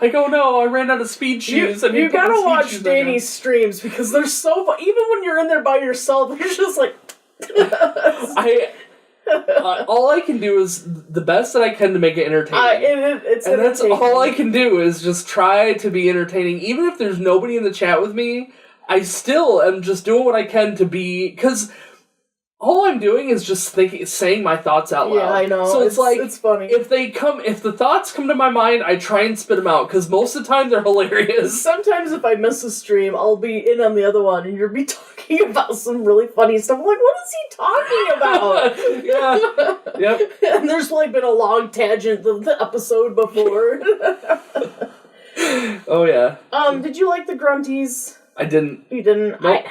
Like, oh no, I ran out of speed shoes. You gotta watch Danny's streams because they're so fun. Even when you're in there by yourself, you're just like... all I can do is the best that I can to make it entertaining. That's all I can do is just try to be entertaining. Even if there's nobody in the chat with me, I still am just doing what I can to be... Because... all I'm doing is just saying my thoughts out loud. Yeah, I know. So it's funny. If the thoughts come to my mind, I try and spit them out, because most of the time they're hilarious. Sometimes if I miss a stream, I'll be in on the other one, and you'll be talking about some really funny stuff. I'm like, what is he talking about? Yeah. Yep. And there's like been a long tangent of the episode before. Oh, yeah. Did you like the grunties? I didn't. You didn't? Nope.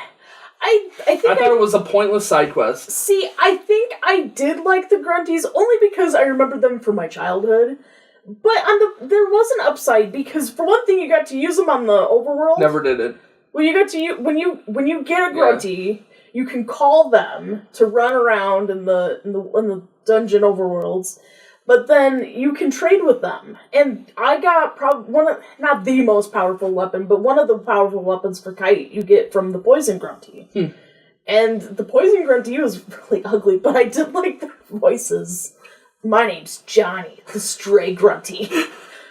I thought it was a pointless side quest. See, I think I did like the grunties only because I remembered them from my childhood. But there was an upside because for one thing, you got to use them on the overworld. Never did it. Well, you got to when you get a grunty, you can call them to run around in the dungeon overworlds. But then you can trade with them. And I got not the most powerful weapon, but one of the powerful weapons for Kite you get from the Poison Grunty. And the Poison Grunty was really ugly, but I did like their voices. My name's Johnny, the Stray Grunty.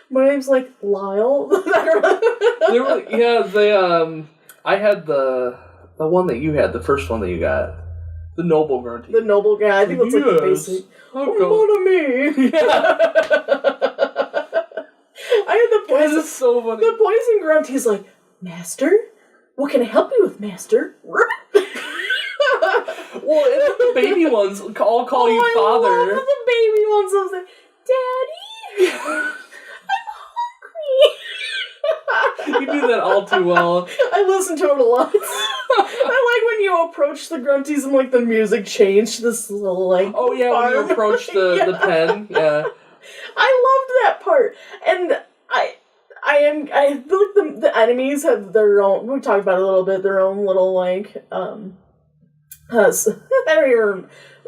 My name's like Lyle. I had the one that you had, the first one that you got. The Noble Grunty. The Noble guy. I think that's like the basic. Oh, me. Yeah. I had the Poison. This is so funny. The Poison Grunty's like, Master? What can I help you with, Master? Well, and the baby ones all call you Father. I love the baby ones. I was like, Daddy? You do that all too well. I listen to it a lot. I like when you approach the grunties and like the music changed. This little like farm. When you approach the pen. Yeah. I loved that part, and I feel like the enemies have their own. We talked about it a little bit. Their own little like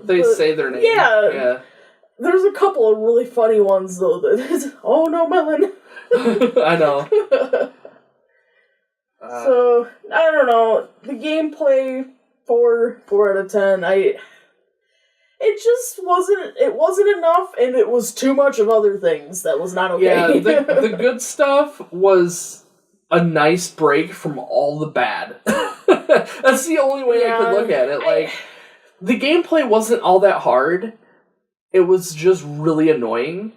They say their name. Yeah. There's a couple of really funny ones though. Oh no, Melon. I know. So I don't know. The gameplay 4 out of 10. It just wasn't. It wasn't enough, and it was too much of other things that was not okay. Yeah, the good stuff was a nice break from all the bad. That's the only way I could look at it. Like the gameplay wasn't all that hard. It was just really annoying.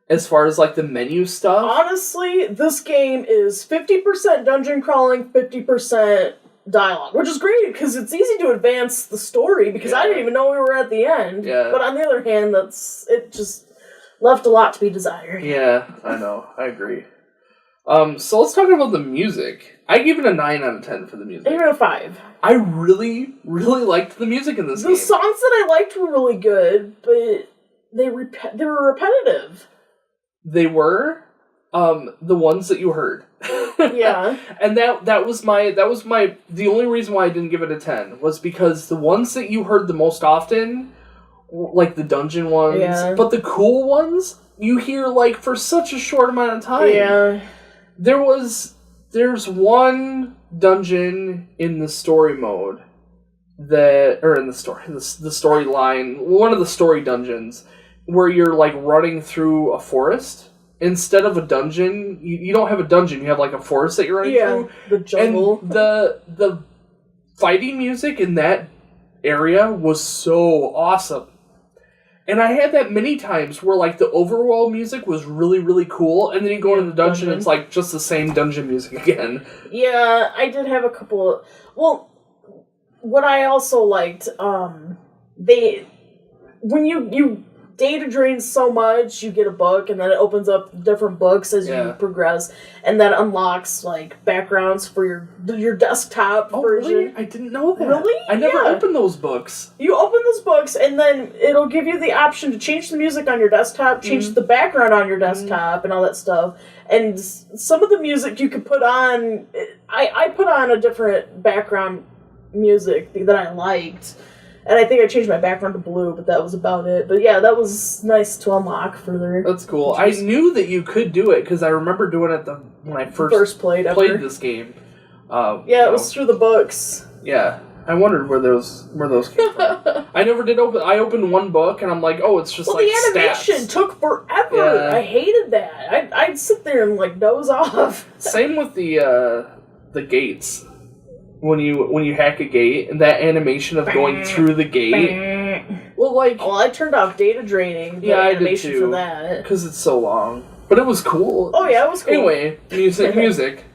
As far as, like, the menu stuff? Honestly, this game is 50% dungeon crawling, 50% dialogue. Which is great, because it's easy to advance the story, because I didn't even know we were at the end. Yeah. But on the other hand, it just left a lot to be desired. Yeah, I know. I agree. So let's talk about the music. I gave it a 9 out of 10 for the music. I gave it a 5. I really, really liked the music in this game. The songs that I liked were really good, but they were repetitive. They were the ones that you heard. Yeah. And that was the only reason why I didn't give it a 10 was because the ones that you heard the most often, like the dungeon ones, but the cool ones you hear like for such a short amount of time. Yeah. There's one dungeon in the story mode or in the storyline, one of the story dungeons, where you're like running through a forest. Instead of a dungeon, you don't have a dungeon, you have like a forest that you're running through. The jungle. And the fighting music in that area was so awesome. And I had that many times where like the overworld music was really, really cool, and then you go into the dungeon and it's like just the same dungeon music again. Yeah, I did have a couple what I also liked, when you data drain so much, you get a book, and then it opens up different books as you progress, and that unlocks like backgrounds for your desktop version. Really? I didn't know that. Really? I never opened those books. You open those books, and then it'll give you the option to change the music on your desktop, change the background on your desktop, and all that stuff. And some of the music you could put on, I put on a different background music that I liked. And I think I changed my background to blue, but that was about it. But yeah, that was nice to unlock further. That's cool. I knew that you could do it because I remember doing it when I first played this game. It was through the books. Yeah, I wondered where those came from. I never did open. I opened one book and I'm like, oh, it's just like the animation took forever. Yeah. I hated that. I'd sit there and like doze off. Same with the gates. When you hack a gate, and that animation of going through the gate. Well, I turned off data draining. The animation I did too, for that because it's so long. But it was cool. Oh yeah, it was cool. Anyway, music.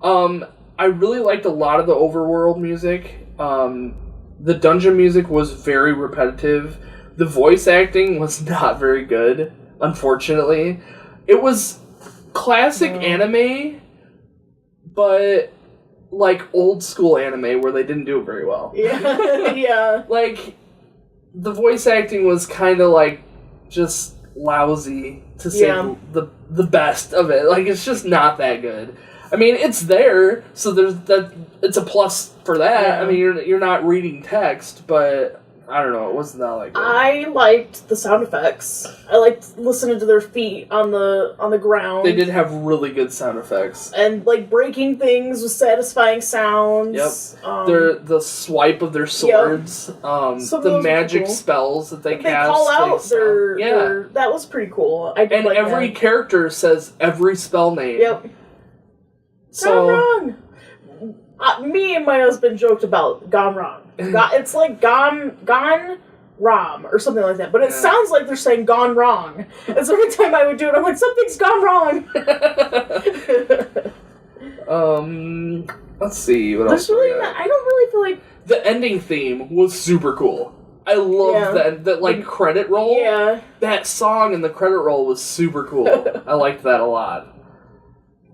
I really liked a lot of the overworld music. The dungeon music was very repetitive. The voice acting was not very good, unfortunately. It was classic anime, but like old school anime where they didn't do it very well. Yeah. Yeah. Like the voice acting was kind of like just lousy to say the best of it. Like it's just not that good. I mean, it's there, so it's a plus for that. Yeah. I mean, you're not reading text, but I don't know, it wasn't that like good. I liked the sound effects. I liked listening to their feet on the ground. They did have really good sound effects. And like breaking things with satisfying sounds. Yep. The swipe of their swords. Yep. The magic spells that they cast. They call out their that was pretty cool. I did like every character says every spell name. Yep. So, Gone wrong. Me and my husband joked about gone wrong. It's like gone wrong or something like that, but it sounds like they're saying gone wrong. And so every time I would do it, I'm like, something's gone wrong. Let's see what else. I don't really feel like the ending theme was super cool. I love that like credit roll. Yeah, that song and the credit roll was super cool. I liked that a lot.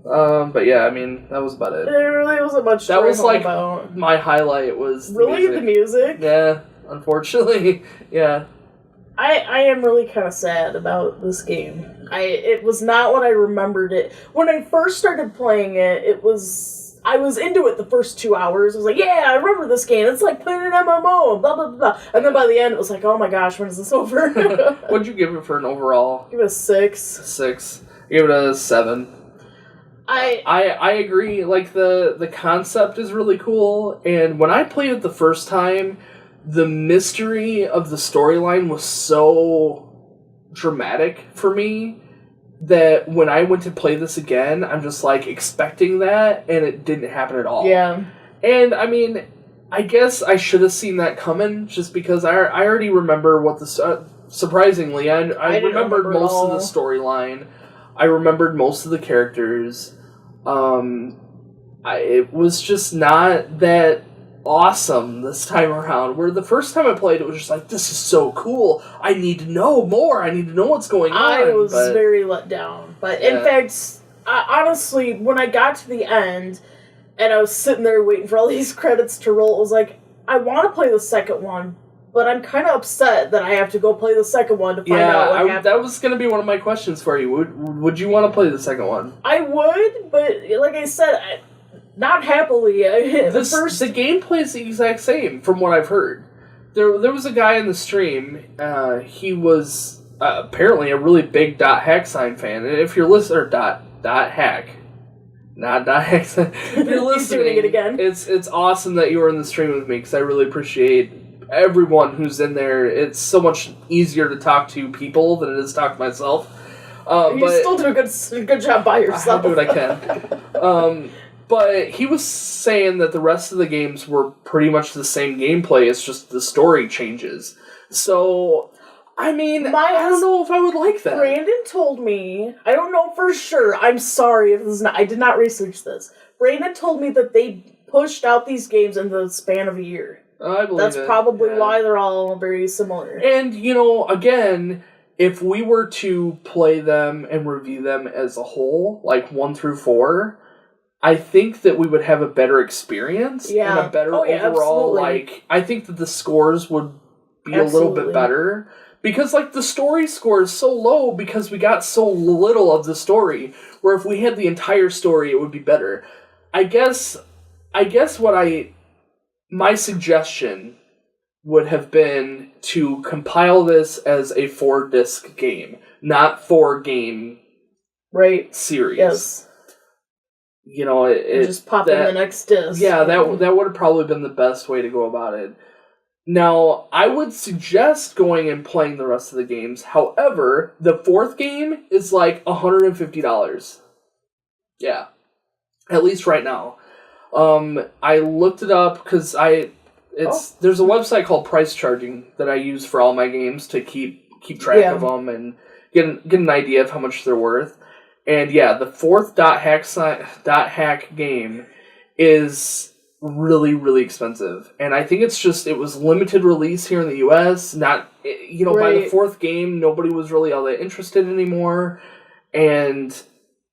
But yeah, I mean, that was about it. There really wasn't much that was like my highlight was the music. Yeah, unfortunately, yeah. I am really kind of sad about this game. It was not what I remembered it. When I first started playing it, I was into it the first 2 hours. I was like, yeah, I remember this game. It's like playing an MMO, blah, blah, blah. And then by the end, it was like, oh my gosh, when is this over? What'd you give it for an overall? Give it a 6. 6. I give it a 7. I agree. Like, the concept is really cool, and when I played it the first time, the mystery of the storyline was so dramatic for me that when I went to play this again, I'm just, like, expecting that, and it didn't happen at all. Yeah. And, I mean, I guess I should have seen that coming, just because I already remember what the... surprisingly, I remembered most of the storyline. I remembered most of the characters. It was just not that awesome this time around, where the first time I played it was just like, this is so cool, I need to know more, I need to know what's going on. I was very let down, but in fact, honestly, when I got to the end and I was sitting there waiting for all these credits to roll, it was like, I want to play the second one, but I'm kind of upset that I have to go play the second one to find out what happened. That was going to be one of my questions for you. Would you want to play the second one? I would, but like I said, not happily. The gameplay is the exact same, from what I've heard. There was a guy in the stream. He was apparently a really big .hack sign fan. And if you're listening, .hack. Not accent. If you're listening, doing it again. It's awesome that you were in the stream with me because I really appreciate everyone who's in there. It's so much easier to talk to people than it is to talk to myself. You still do a good job by yourself. I do what I can. But he was saying that the rest of the games were pretty much the same gameplay. It's just the story changes. So, I mean, I don't know if I would like that. Brandon told me, I don't know for sure, I'm sorry if this is not, I did not research this. Brandon told me that they pushed out these games in the span of a year. I believe That's probably why they're all very similar. And, again, if we were to play them and review them as a whole, like 1 through 4, I think that we would have a better experience and a better overall, absolutely. I think that the scores would be a little bit better. Because, the story score is so low because we got so little of the story, where if we had the entire story, it would be better. I guess my suggestion would have been to compile this as a 4-disc game, not 4-game series. Yes. It just pop in the next disc. Yeah, that would have probably been the best way to go about it. Now, I would suggest going and playing the rest of the games. However, the 4th game is like $150. Yeah. At least right now. I looked it up because there's a website called Price Charging that I use for all my games to keep track of them and get an idea of how much they're worth. And yeah, the 4th .hack game is really, really expensive. And I think it was limited release here in the US. Not, by the 4th game, nobody was really all that interested anymore. And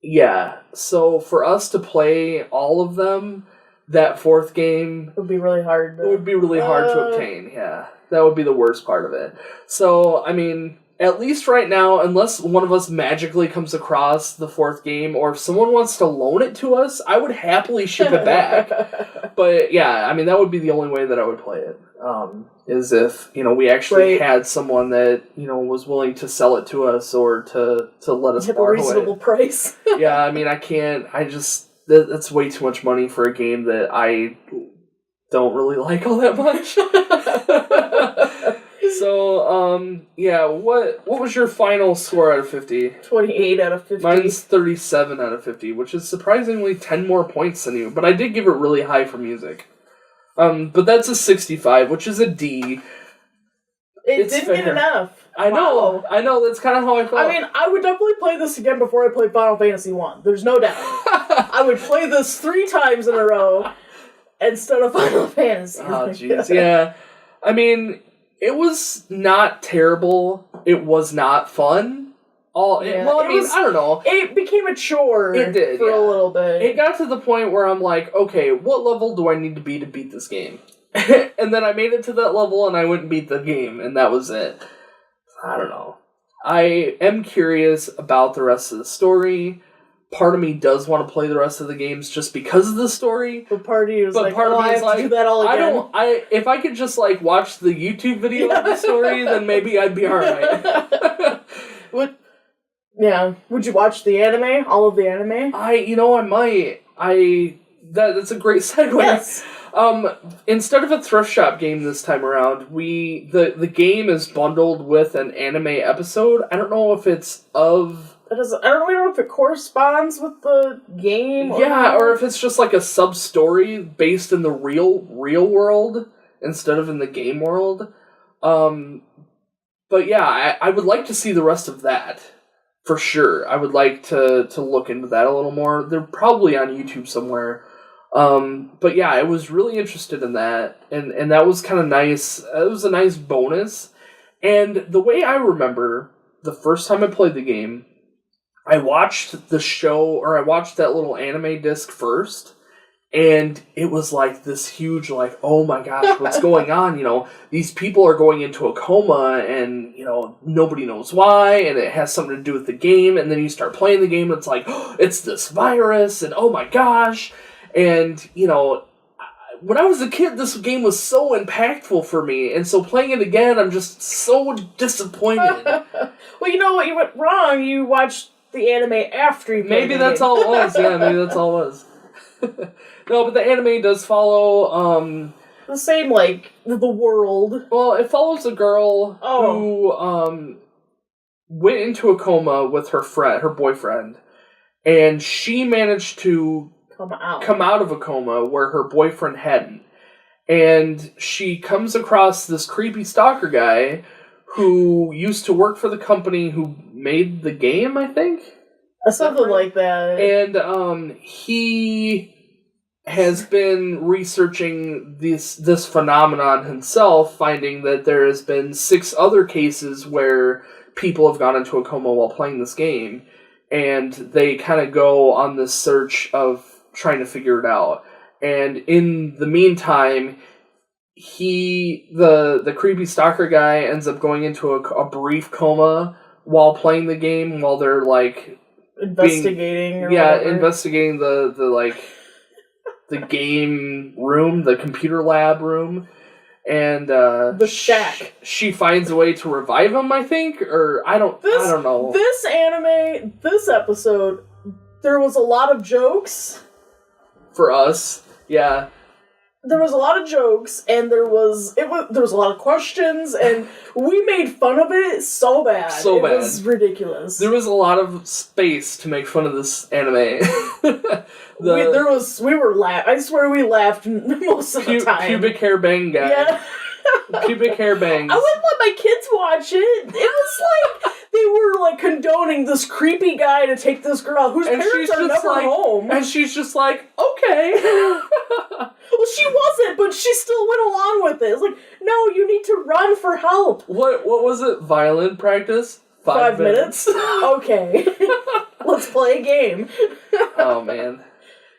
yeah, so for us to play all of them, that 4th game would be really hard. It would be really hard to obtain, yeah. That would be the worst part of it. So, I mean, at least right now, unless one of us magically comes across the 4th game, or if someone wants to loan it to us, I would happily ship it back. But yeah, I mean, that would be the only way that I would play it. Is if, we actually had someone that, was willing to sell it to us or to let us borrow it. A reasonable price. Yeah, I mean, that's way too much money for a game that I don't really like all that much. So, yeah, what was your final score out of 50? 28 out of 50. Mine's 37 out of 50, which is surprisingly 10 more points than you, but I did give it really high for music. But that's a 65, which is a D. It's didn't get enough. I know, that's kind of how I felt. I mean, I would definitely play this again before I played Final Fantasy 1. There's no doubt. I would play this 3 times in a row instead of Final Fantasy. Oh, jeez, yeah. I mean, it was not terrible. It was not fun. I don't know. It became a chore. It did, for a little bit. It got to the point where I'm like, okay, what level do I need to beat this game? And then I made it to that level and I went and beat the game, and that was it. I don't know. I am curious about the rest of the story. Part of me does want to play the rest of the games just because of the story. But part of you is I have to do that all again. If I could just watch the YouTube video of the story, then maybe I'd be alright. Would you watch the anime? All of the anime? I might. That's a great segue. Yes. Instead of a Thrift Shop game this time around, the game is bundled with an anime episode. I don't know if it's of... I don't really know if it corresponds with the game. Or if it's just a sub-story based in the real world instead of in the game world. But yeah, I would like to see the rest of that. For sure. I would like to look into that a little more. They're probably on YouTube somewhere. But yeah, I was really interested in that. And that was kind of nice. It was a nice bonus. And the way I remember, the first time I played the game, I watched the show, or I watched that little anime disc first, and it was this huge, oh my gosh, what's going on? These people are going into a coma, and, nobody knows why, and it has something to do with the game, and then you start playing the game, and it's it's this virus, and oh my gosh, and, when I was a kid, this game was so impactful for me, and so playing it again, I'm just so disappointed. Well, you know what you went wrong? You watched the anime after you played Maybe the that's game. all it was. Yeah, maybe that's all it was. No, but the anime does follow, the same, like, the world. well, it follows a girl who, went into a coma with her boyfriend, and she managed to come out of a coma where her boyfriend hadn't. And she comes across this creepy stalker guy who used to work for the company who made the game, I think? Something like that. And he has been researching this phenomenon himself, finding that there has been 6 other cases where people have gone into a coma while playing this game, and they kind of go on this search of trying to figure it out. And in the meantime, the creepy stalker guy ends up going into a brief coma while playing the game, while they're like investigating investigating the game room, the computer lab room. And the shack. She finds a way to revive him, I think, or I don't know. This anime, this episode, there was a lot of jokes. For us, yeah. There was a lot of jokes, and there was a lot of questions, and we made fun of it so bad. It was ridiculous. There was a lot of space to make fun of this anime. We were laughing. I swear we laughed most of the time. Pubic hair bang guy. Yeah. Pubic hair bangs. I wouldn't let my kids watch it. It was like they were like condoning this creepy guy to take this girl whose parents are never home. And she's just like, okay. Well, she wasn't, but she still went along with it. It's like, no, you need to run for help. What was it? Violin practice? 5 minutes? Okay. Let's play a game. Oh, man.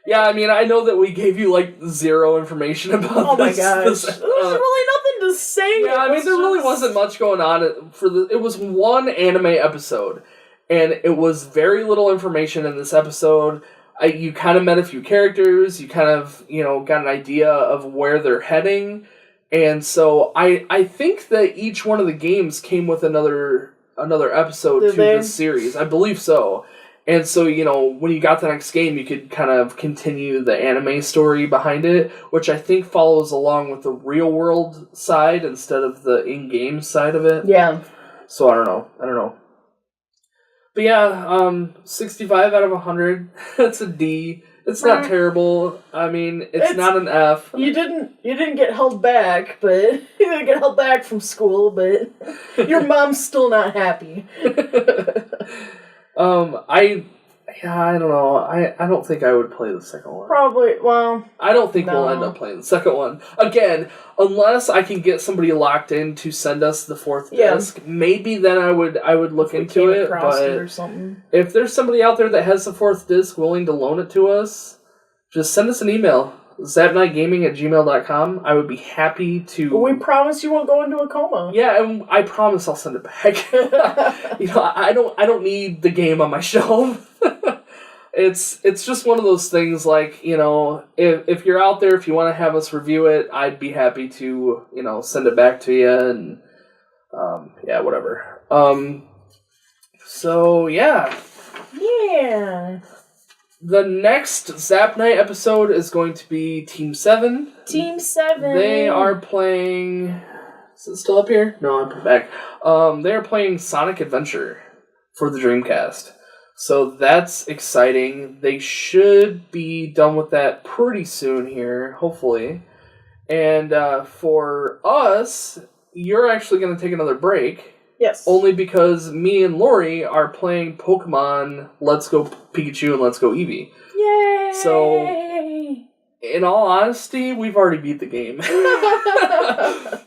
Yeah, I mean, I know that we gave you, like, 0 information about this. Oh my gosh. There's really nothing to say. Yeah, I mean, there really wasn't much going on. It was one anime episode, and it was very little information in this episode. You kind of met a few characters, you kind of, got an idea of where they're heading, and so I think that each one of the games came with another episode to this series. I believe so. And so, when you got the next game, you could kind of continue the anime story behind it, which I think follows along with the real-world side instead of the in-game side of it. Yeah. So, I don't know. But yeah, 65 out of 100. That's a D. It's not terrible. I mean, it's not an F. You didn't get held back, but you didn't get held back from school, but your mom's still not happy. I don't know. I don't think I would play the second one. Probably, well... I don't think we'll end up playing the second one. Again, unless I can get somebody locked in to send us the 4th disc, maybe then I would look into it, but or something. If there's somebody out there that has the 4th disc willing to loan it to us, just send us an email. zapnightgaming@gmail.com. I would be happy to... We promise you won't go into a coma. Yeah, and I promise I'll send it back. I don't need the game on my shelf. It's just one of those things, like, if you're out there, if you want to have us review it, I'd be happy to, send it back to you, and, whatever. So, yeah. Yeah. The next Zap Night episode is going to be Team 7. Team 7. They are playing... Is it still up here? No, I put it back. They are playing Sonic Adventure for the Dreamcast. So that's exciting. They should be done with that pretty soon here, hopefully. And for us, you're actually going to take another break. Yes. Only because me and Lori are playing Pokemon Let's Go Pikachu and Let's Go Eevee. Yay! So, in all honesty, we've already beat the game.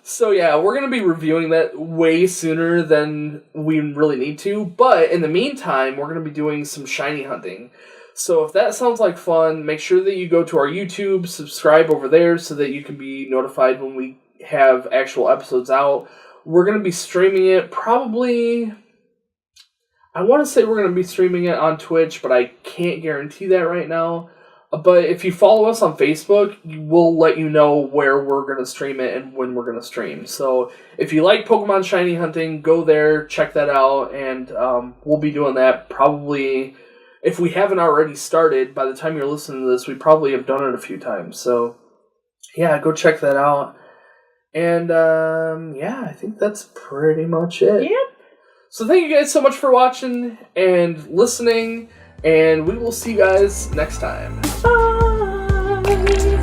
So yeah, we're going to be reviewing that way sooner than we really need to. But in the meantime, we're going to be doing some shiny hunting. So if that sounds like fun, make sure that you go to our YouTube, subscribe over there so that you can be notified when we have actual episodes out. We're going to be streaming it probably... I want to say we're going to be streaming it on Twitch, but I can't guarantee that right now. But if you follow us on Facebook, we'll let you know where we're going to stream it and when we're going to stream. So if you like Pokemon Shiny Hunting, go there, check that out, and we'll be doing that probably, if we haven't already started, by the time you're listening to this, we probably have done it a few times. So yeah, go check that out. And I think that's pretty much it. Yep. So thank you guys so much for watching and listening, and we will see you guys next time. Bye.